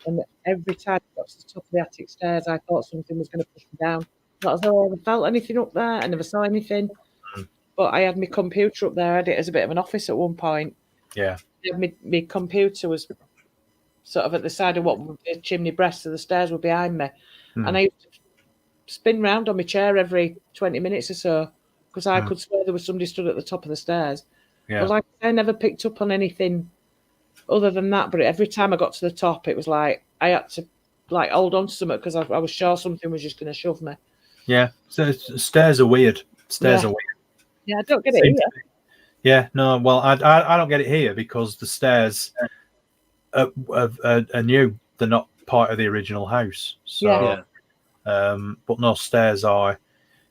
And every time I got to the top of the attic stairs, I thought something was going to push me down. Not as though I ever felt anything up there. I never saw anything. But I had my computer up there. I had it as a bit of an office at one point. Yeah. My computer was sort of at the side of what the chimney breast, so the stairs were behind me. And I used to spin round on my chair every 20 minutes or so because I could swear there was somebody stood at the top of the stairs. Yeah. But like I never picked up on anything other than that. But every time I got to the top, it was like I had to like hold on to something because I was sure something was just going to shove me. Yeah. So stairs are weird. Stairs are weird. Yeah, I don't get it here. Yeah, no. Well, I don't get it here because the stairs are new. They're not part of the original house. So, but no, stairs are.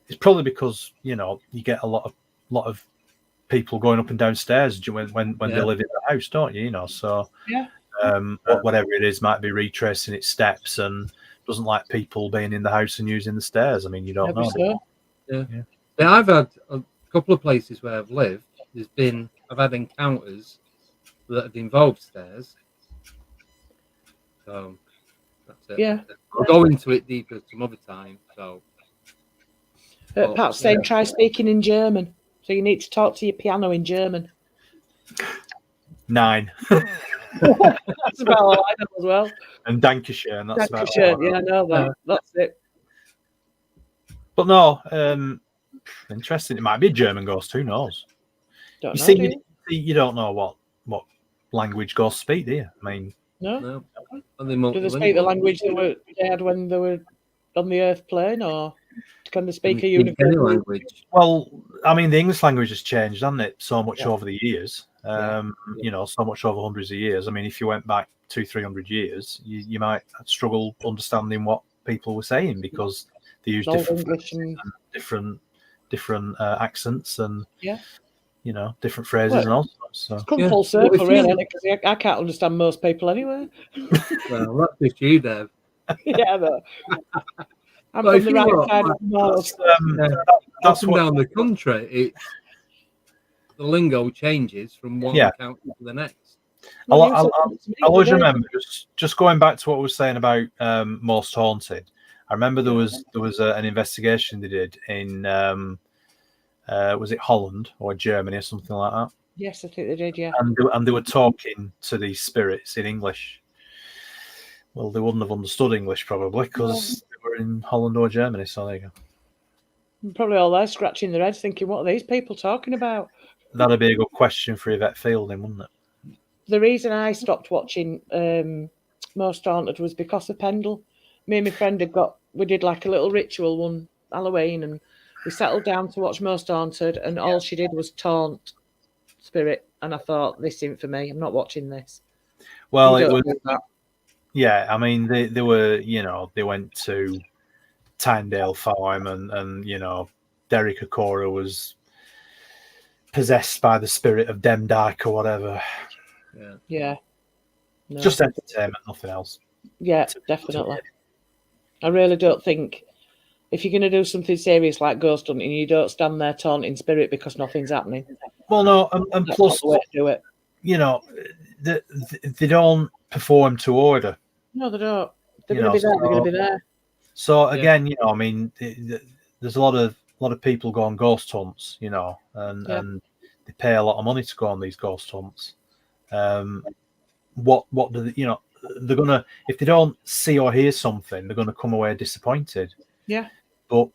It's probably because you get a lot of people going up and down stairs when they live in the house, don't you? So whatever it is might be retracing its steps and doesn't like people being in the house and using the stairs. I mean, you don't know. So. Yeah, I've had a couple of places where I've lived. I've had encounters that have involved stairs. So that's it. Yeah, I'll go into it deeper some other time. So perhaps then try speaking in German. So you need to talk to your piano in German. 9. That's about all I know as well. And Dankeschön, and that's about all. Yeah, I know that. That's it. But no, interesting. It might be a German ghost. Who knows? You don't know what language ghosts speak, do you? I mean, no. Do they speak the language they had when they were on the Earth plane, or can they speak a universal language? Well, I mean, the English language has changed, hasn't it? So much over the years. So much over hundreds of years. I mean, if you went back 200-300 years, you might struggle understanding what people were saying because they use different accents and different phrases and all sorts. So. It's come full circle, really, because I can't understand most people anyway. Well, that's just you, Dave. Yeah, but I'm from the right side of the Mars. That's down the country. The lingo changes from one account to the next. I'll always remember just going back to what we were saying about Most Haunted. I remember there was an investigation they did in was it Holland or Germany or something like that? Yes, I think they did. Yeah, and they were talking to these spirits in English. Well, they wouldn't have understood English probably because they were in Holland or Germany. So there you go. Probably all there scratching their heads, thinking, "What are these people talking about?" That'd be a good question for Yvette Fielding, wouldn't it? the reason I stopped watching Most Haunted was because of Pendle. Me and my friend we did like a little ritual one Halloween, and we settled down to watch Most Haunted, and all she did was taunt spirit, and I thought, this isn't for me. I'm not watching this. Well, it was. Yeah, I mean, they were, they went to Tyndale Farm, and Derek Okora was possessed by the spirit of Demdike or whatever. Yeah. No. Just entertainment, nothing else. Yeah, definitely. I really don't think if you're going to do something serious like ghost hunting, you don't stand there taunting spirit because nothing's happening. Well, no, and plus, the way to do it. They don't perform to order. No, they don't. They're going to be there. They're going to be there. So again, I mean, there's a lot of people go on ghost hunts, and they pay a lot of money to go on these ghost hunts. What do they, they're gonna, if they don't see or hear something, they're gonna come away disappointed. Yeah. But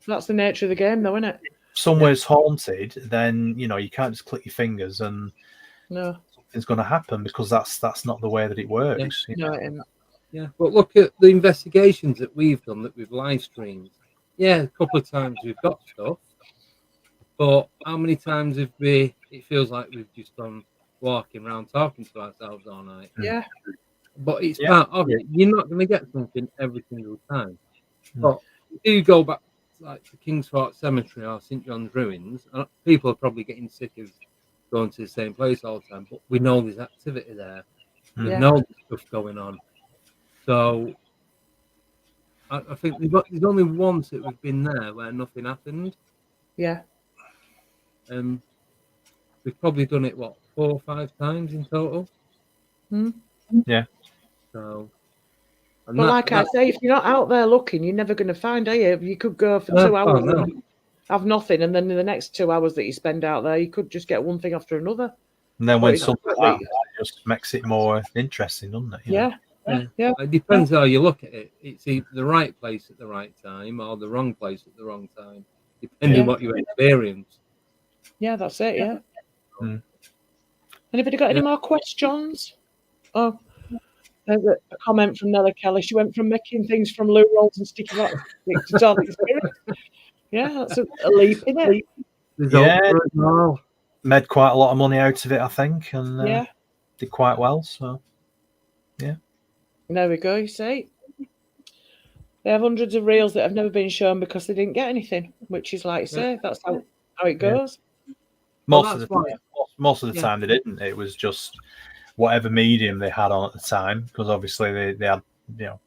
that's the nature of the game, though, isn't it? Somewhere's haunted, then you can't just click your fingers and something's going to happen, because that's not the way that it works. No, it isn't. Yeah, but look at the investigations that we've done, that we've live streamed. Yeah, a couple of times we've got stuff, but how many times have we? It feels like we've just done walking around talking to ourselves all night. Yeah, but it's part of it. You're not going to get something every single time. But if you go back like to Kingsford Cemetery or St John's Ruins, people are probably getting sick of going to the same place all the time. But we know there's activity there. We know there's stuff going on. So I think there's only once that we've been there where nothing happened. Yeah. We've probably done it 4 or 5 times in total. Yeah. So. But I say, if you're not out there looking, you're never going to find, are you? You could go for 2 hours and have nothing, and then in the next 2 hours that you spend out there, you could just get one thing after another. And then when something like that, it just makes it more interesting, doesn't it? Yeah. It depends how you look at it. It's either the right place at the right time or the wrong place at the wrong time, depending on what you experience. Yeah, that's it, yeah. Anybody got any more questions? Oh, there's a comment from Nellie Kelly. She went from making things from loo rolls and sticky rock to talking spirit. Yeah, that's a leap, isn't it? Made quite a lot of money out of it, I think, and did quite well. So, yeah. There we go, you see. They have hundreds of reels that have never been shown because they didn't get anything, which is like you say, that's how it goes. Most of the time they didn't. It was just whatever medium they had on at the time, because obviously they had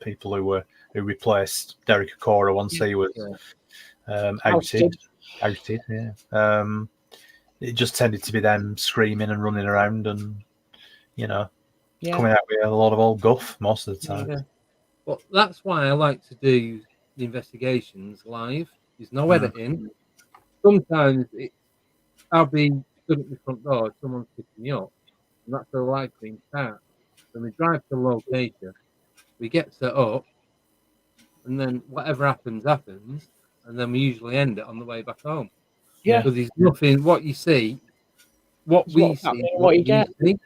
people who replaced Derek Okora once he was outed. It just tended to be them screaming and running around and coming out with a lot of old guff most of the time. Yeah. Well, that's why I like to do the investigations live. There's no editing. Sometimes I'll be stood at the front door, someone's picking me up, and that's the live stream start. Then we drive to the location, we get set up, and then whatever happens, and then we usually end it on the way back home. Yeah. So there's nothing, what you see, what we see, what you get. See,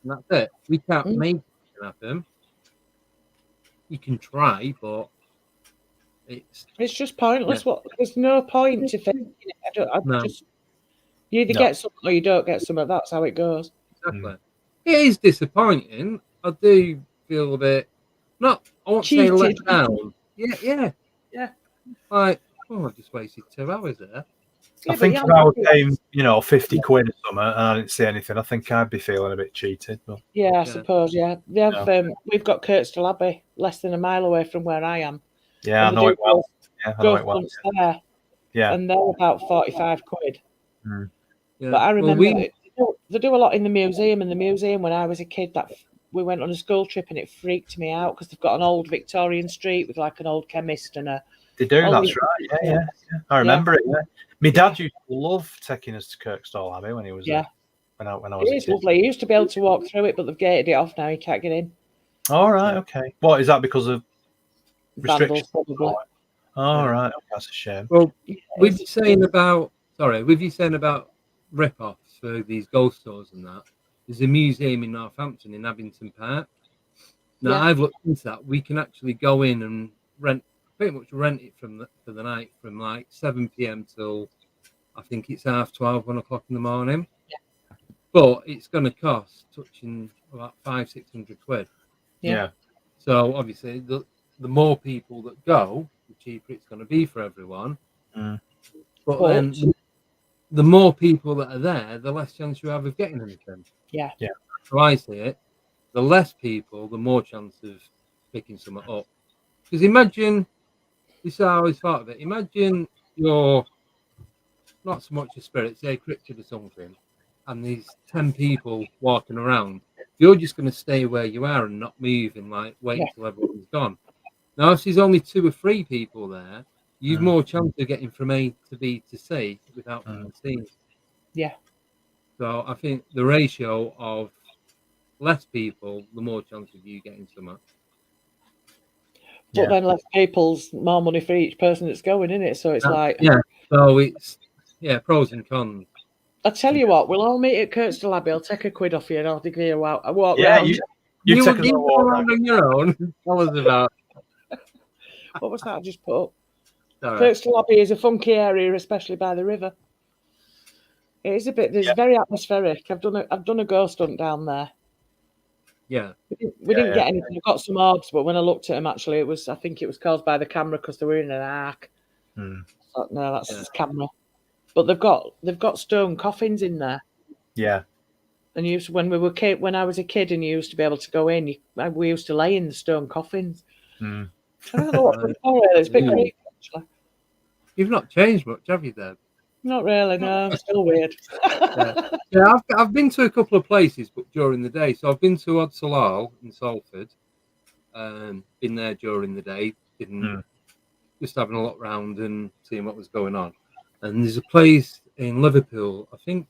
and that's it. We can't make it happen. You can try, but it's just pointless. There's no point to thinking it. You either get something or you don't get something. That's how it goes. Exactly. It is disappointing. I do feel a bit I won't say let down. Yeah. Like, I've just wasted 2 hours there. I think if I was paying, 50 quid or something, and I didn't see anything, I think I'd be feeling a bit cheated. But I suppose. Yeah, they have. We've got Kirkstall Abbey, less than a mile away from where I am. Yeah, I know it well. There, and they're about 45 quid. Yeah. But I remember they do a lot in the museum. In the museum, when I was a kid, we went on a school trip, and it freaked me out because they've got an old Victorian street with like an old chemist and a. They do. That's right. Yeah. I remember it. Yeah. My dad used to love taking us to Kirkstall Abbey when he was there. When I was it is lovely. He used to be able to walk through it, but they've gated it off now. You can't get in. All right. Okay. What is that because of restrictions? Probably. All right. That's a shame. Well, with you saying about rip-offs for these ghost stores and that, there's a museum in Northampton in Abington Park. Now, I've looked into that. We can actually go in and pretty much rent it for the night from like 7 p.m. till I think it's 12:30, 1 o'clock in the morning. Yeah. But it's going to cost touching about 500-600 quid. Yeah. So obviously, the more people that go, the cheaper it's going to be for everyone. But then, the more people that are there, the less chance you have of getting anything. Yeah. So I see it. The less people, the more chance of picking something up. Because imagine, this is how I always thought of it. Imagine you're not so much a spirit, say a cryptid or something, and there's 10 people walking around. You're just going to stay where you are and not move and like wait until everyone's gone. Now, if there's only 2 or 3 people there, you've more chance of getting from A to B to C without being seen. Yeah. So I think the ratio of less people, the more chance of you getting some. But then less people's more money for each person that's going, isn't it? So it's so it's pros and cons. I tell you what, we'll all meet at Kirkstall Abbey. I'll take a quid off you and I'll give you a walk Yeah, round. you take a walk around on your own. Tell us about. What was that I just put up? Kirkstall Abbey is a funky area, especially by the river. It is a bit. It's very atmospheric. I've done a ghost hunt down there. Yeah, we didn't get anything. I got some orbs, but when I looked at them, actually, I think it was caused by the camera because they were in an arc. So, no, that's the camera. But they've got stone coffins in there. Yeah. And when I was a kid and you used to be able to go in, we used to lay in the stone coffins. I don't know what it's a bit creepy, actually. You've not changed much, have you, Deb? Not really, no. I'm still weird. I've been to a couple of places, but during the day. So I've been to Odsalal in Salford. Been there during the day, just having a look round and seeing what was going on. And there's a place in Liverpool, I think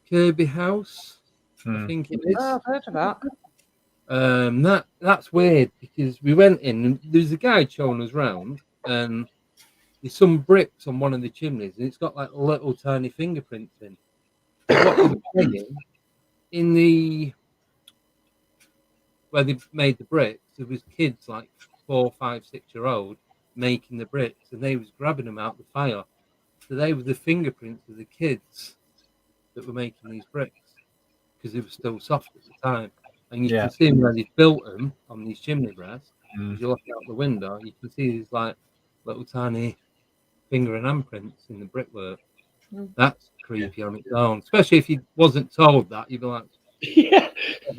Kirby House. I think it is. Oh, I've heard of that. That's weird because we went in and there's a guy showing us round and there's some bricks on one of the chimneys and it's got like little tiny fingerprints in. What they were saying, where they made the bricks, there was kids like 4, 5, 6-year-old making the bricks and they was grabbing them out the fire. So they were the fingerprints of the kids that were making these bricks because they were still soft at the time. And you can see where they built them on these chimney breasts. As you look out the window, you can see these like little tiny finger and handprints in the brickwork. That's creepy on its own, especially if you wasn't told that. You'd be like,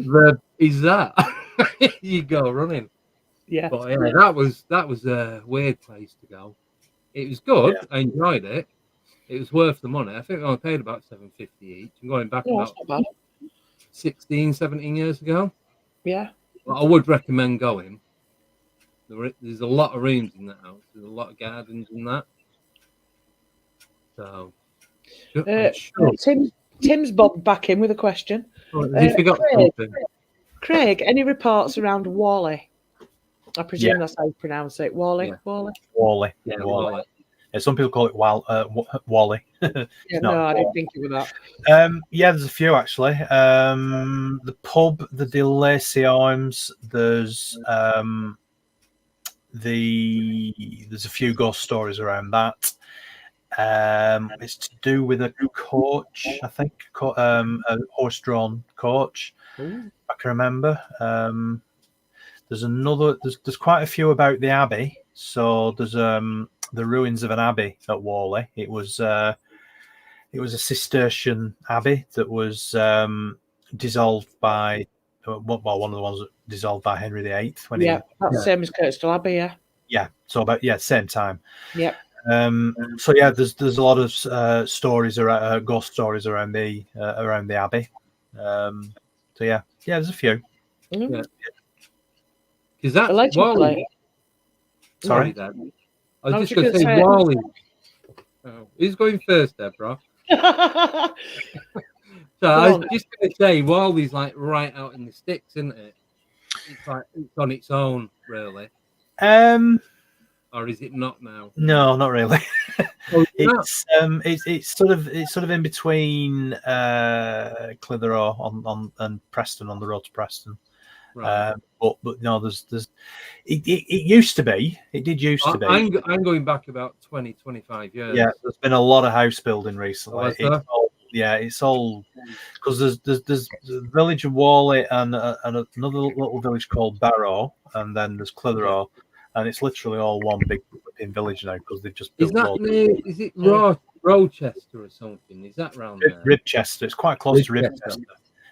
"Where is that?" You go running. Yeah, but that was a weird place to go. It was good. Yeah. I enjoyed it. It was worth the money. I think I only paid about $7.50 each. I'm going back about 16, 17 years ago. Yeah. But I would recommend going. There's a lot of rooms in that house. There's a lot of gardens in that. So, Tim's bobbed back in with a question. He forgot something. Craig, any reports around Wally? I presume that's how you pronounce it. Wally? Yeah. Wally. Yeah, Wally. Yeah, some people call it Wally. No, I didn't think it was that. There's a few actually. The pub, the De Lacy Arms. There's a few ghost stories around that. It's to do with a coach, I think, a horse-drawn coach. Ooh. I can remember. There's quite a few about the abbey. So there's the ruins of an abbey at Whalley. It was a Cistercian abbey that was dissolved by one of the ones that dissolved by Henry VIII. That's the same as Kirkstall Abbey, Yeah. So same time. Yeah. There's a lot of stories around ghost stories around the abbey. There's a few. Mm-hmm. Because that's Wally. Sorry, Dad. I was just going to say Wally. Oh, who's going first, Deborah? So I was just going to say Wally's like right out in the sticks, isn't it? It's like it's on its own, really. Or is it not now? No, not really. It's sort of in between Clitheroe on and Preston, on the road to Preston. Right. But no, there's it used to be. It did used to be. I'm going back about 20-25 years. Yeah, there's been a lot of house building recently. It's all because there's the village of Worley and another little village called Barrow, and then there's Clitheroe, and it's literally all one big village now because they've just built. Is it Rochester or something? Is that round there? Ribchester. It's quite close to Ribchester.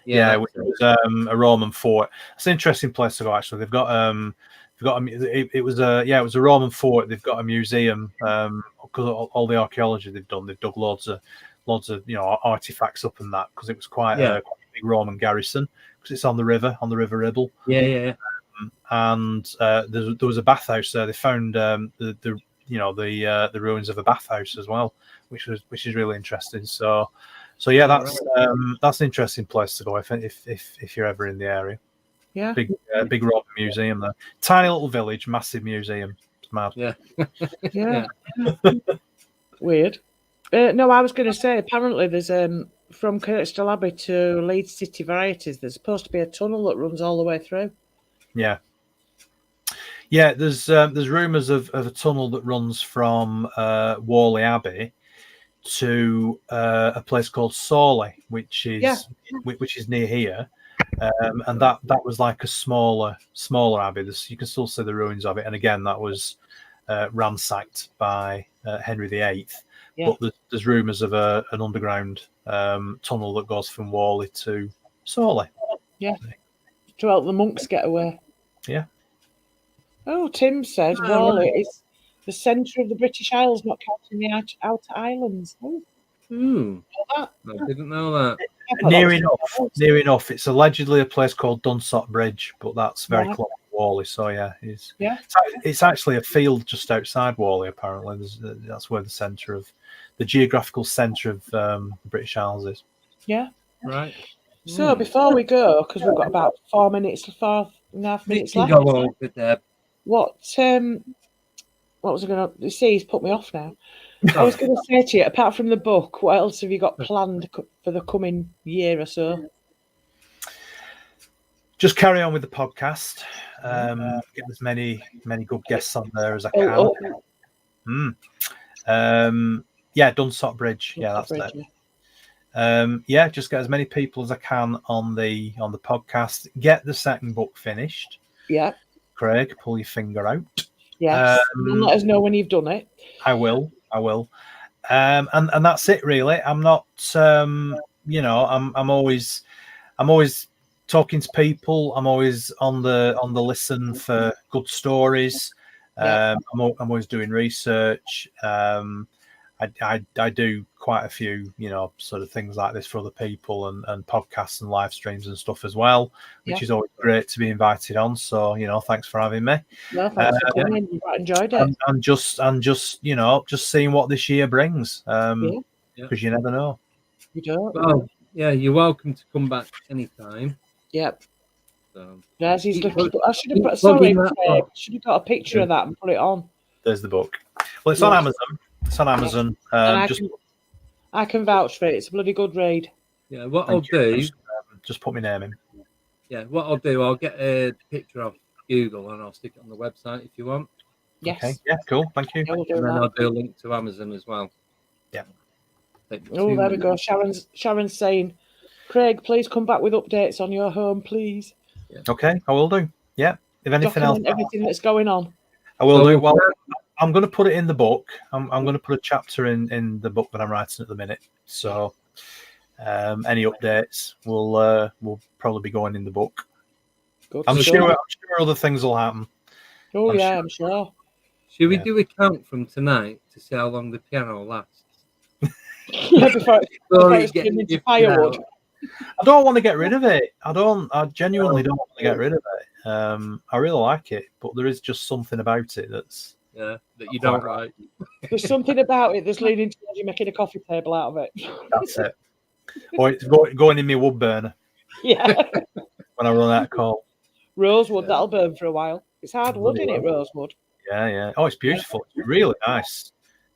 Yeah, which was a Roman fort. It's an interesting place to go. Actually, they've got it was a Roman fort. They've got a museum because all the archaeology they've done. They've dug loads of artifacts up and that because it was quite a big Roman garrison because it's on the river Ribble. And there was a bathhouse there. They found the ruins of a bathhouse as well, which is really interesting. So yeah, that's an interesting place to go if you're ever in the area. Yeah, big Roman museum there. Tiny little village, massive museum. It's mad. Yeah. Weird. No, I was going to say apparently there's from Kirkstall Abbey to Leeds City Varieties. There's supposed to be a tunnel that runs all the way through. Yeah. There's rumours of a tunnel that runs from Worley Abbey to a place called Sawley, which is near here, and that was like a smaller abbey. You can still see the ruins of it, and again that was ransacked by Henry VIII. But there's rumours of an underground tunnel that goes from Worley to Sawley. Yeah, to help the monks get away. Yeah. Oh, Tim says Worley is the centre of the British Isles, not counting the outer islands. I didn't know that. Near enough. It's allegedly a place called Dunsop Bridge, but that's very close to Worley. So it's actually a field just outside Worley. Apparently, that's where the geographical centre of the British Isles is. Yeah. Right. So before we go, because we've got about 4 minutes, 4.5 minutes left. What was I going to see? He's put me off now. I was going to say to you, apart from the book, what else have you got planned for the coming year or so? Just carry on with the podcast. Get as many good guests on there as I can. Dunsop Bridge. Yeah, that's it. Just get as many people as I can on the podcast. Get the second book finished. Yeah. Craig, pull your finger out. Yes. Let us know when you've done it. I will. And that's it really. I'm not I'm always talking to people. I'm always on the listen for good stories. I'm always doing research. I do quite a few, sort of things like this for other people and podcasts and live streams and stuff as well, which is always great to be invited on. So, thanks for having me. No, thanks for coming. I enjoyed it. And just seeing what this year brings. Because you never know. You don't. Well, you're welcome to come back anytime. Yep. So, I should have got a picture of that and put it on. There's the book. Well, it's on Amazon. It's on Amazon. I can vouch for it. It's a bloody good read. Yeah, what I'll do... Just put my name in. Yeah, what I'll do, I'll get a picture of Google and I'll stick it on the website if you want. Yes. Okay. Yeah, cool. Thank you. And then I'll do a link to Amazon as well. Yeah. Oh, there we go. Sharon's saying, Craig, please come back with updates on your home, please. Yeah. Okay, I will do. Yeah. If anything else... everything that's going on. I will do. Well... I'm going to put it in the book. I'm going to put a chapter in the book that I'm writing at the minute. So any updates will probably be going in the book. I'm sure other things will happen. I'm sure. Should we do a count from tonight to see how long the piano lasts? before it's turned into firewood. I don't want to get rid of it. I genuinely don't want to get rid of it. I really like it, but there is just something about it that's... that you don't like. There's something about it that's leading towards you making a coffee table out of it. That's it. Or it's going in my wood burner. Yeah. When I run out of coal. Rosewood, that'll burn for a while. It's hard wood, isn't it, rosewood? Yeah. Oh, it's beautiful. It's really nice.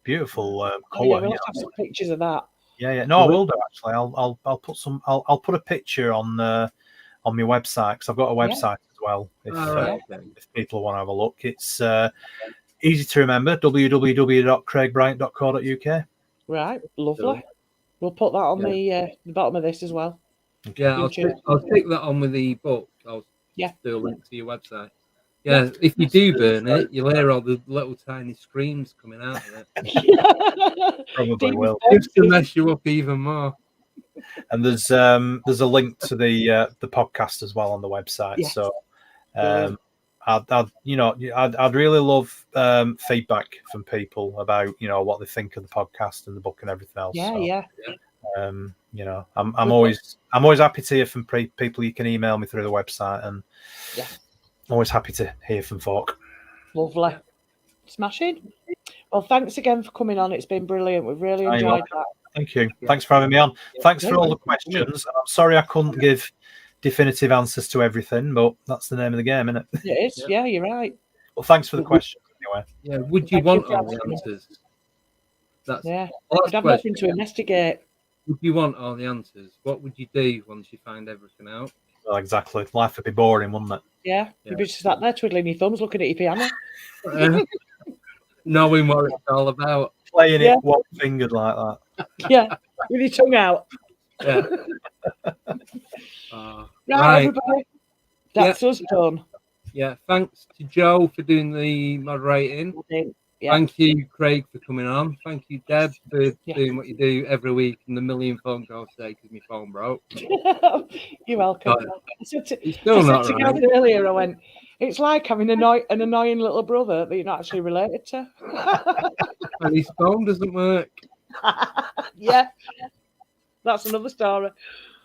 beautiful Oh, yeah, we'll have some pictures of that. Yeah. No, I will do actually. I'll put some. I'll put a picture on my website because I've got a website as well. If people want to have a look, it's easy to remember: www.craigbryant.co.uk. Right, lovely. We'll put that on the bottom of this as well. Okay. Yeah, I'll stick that on with the book. I'll do a link to your website. Yeah, if you do burn it, you'll hear all the little tiny screams coming out of it. Probably will. Just to mess you up even more. And there's a link to the podcast as well on the website. Yes. So I'd really love feedback from people about what they think of the podcast and the book and everything else. I'm always happy to hear from people. You can email me through the website, and always happy to hear from folk. Lovely, smashing. Well, thanks again for coming on. It's been brilliant. We've really enjoyed that. Thank you. Thanks for having me on. Thanks for all the questions. I'm sorry I couldn't give definitive answers to everything, but that's the name of the game, isn't it? It is. Yeah, you're right. Well, thanks for the questions anyway. Yeah. Would you want all the answers? I'd have nothing to investigate. Would you want all the answers? What would you do once you find everything out? Well, exactly. Life would be boring, wouldn't it? Yeah. You'd be just sat there twiddling your thumbs, looking at your piano. Knowing what it's all about. Playing it one-fingered like that. Yeah, with your tongue out. Yeah. Right, everybody. That's us done. Yeah, thanks to Joe for doing the moderating. Thank you, Craig, for coming on. Thank you, Deb, for doing what you do every week and the million phone calls today because my phone broke. You're welcome. I said to Gavin earlier, I went, it's like having an annoying little brother that you're not actually related to. And his phone doesn't work. Yeah, that's another story.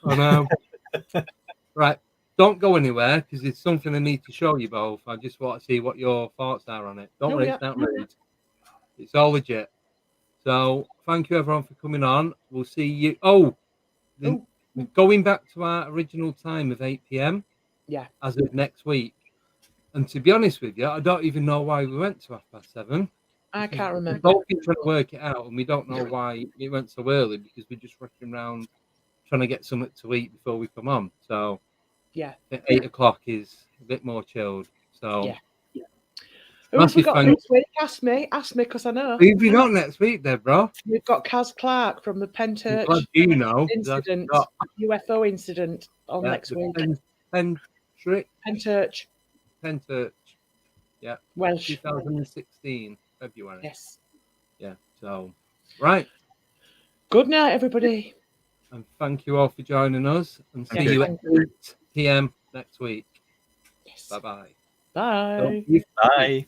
I know. Right, don't go anywhere because it's something I need to show you both. I just want to see what your thoughts are on it. Don't worry, it's not rude. It's all legit. So thank you everyone for coming on. We'll see you. Going back to our original time of 8 p.m. Yeah. As of next week. And to be honest with you, I don't even know why we went to 7:30. I can't remember. We're both trying to work it out, and we don't know why it went so early because we're just rushing around trying to get something to eat before we come on. So 8 o'clock is a bit more chilled. So who have we got next week? Ask me because I know. Who have we got next week, Deborah? We've got Kaz Clark from the Penchurch incident, UFO incident on next week. Penchurch. Yeah. Welsh. 2016, February. Yes. Yeah. So, right. Good night, everybody. And thank you all for joining us. And see you at 8 p.m. next week. Yes. Bye-bye. Bye. Bye.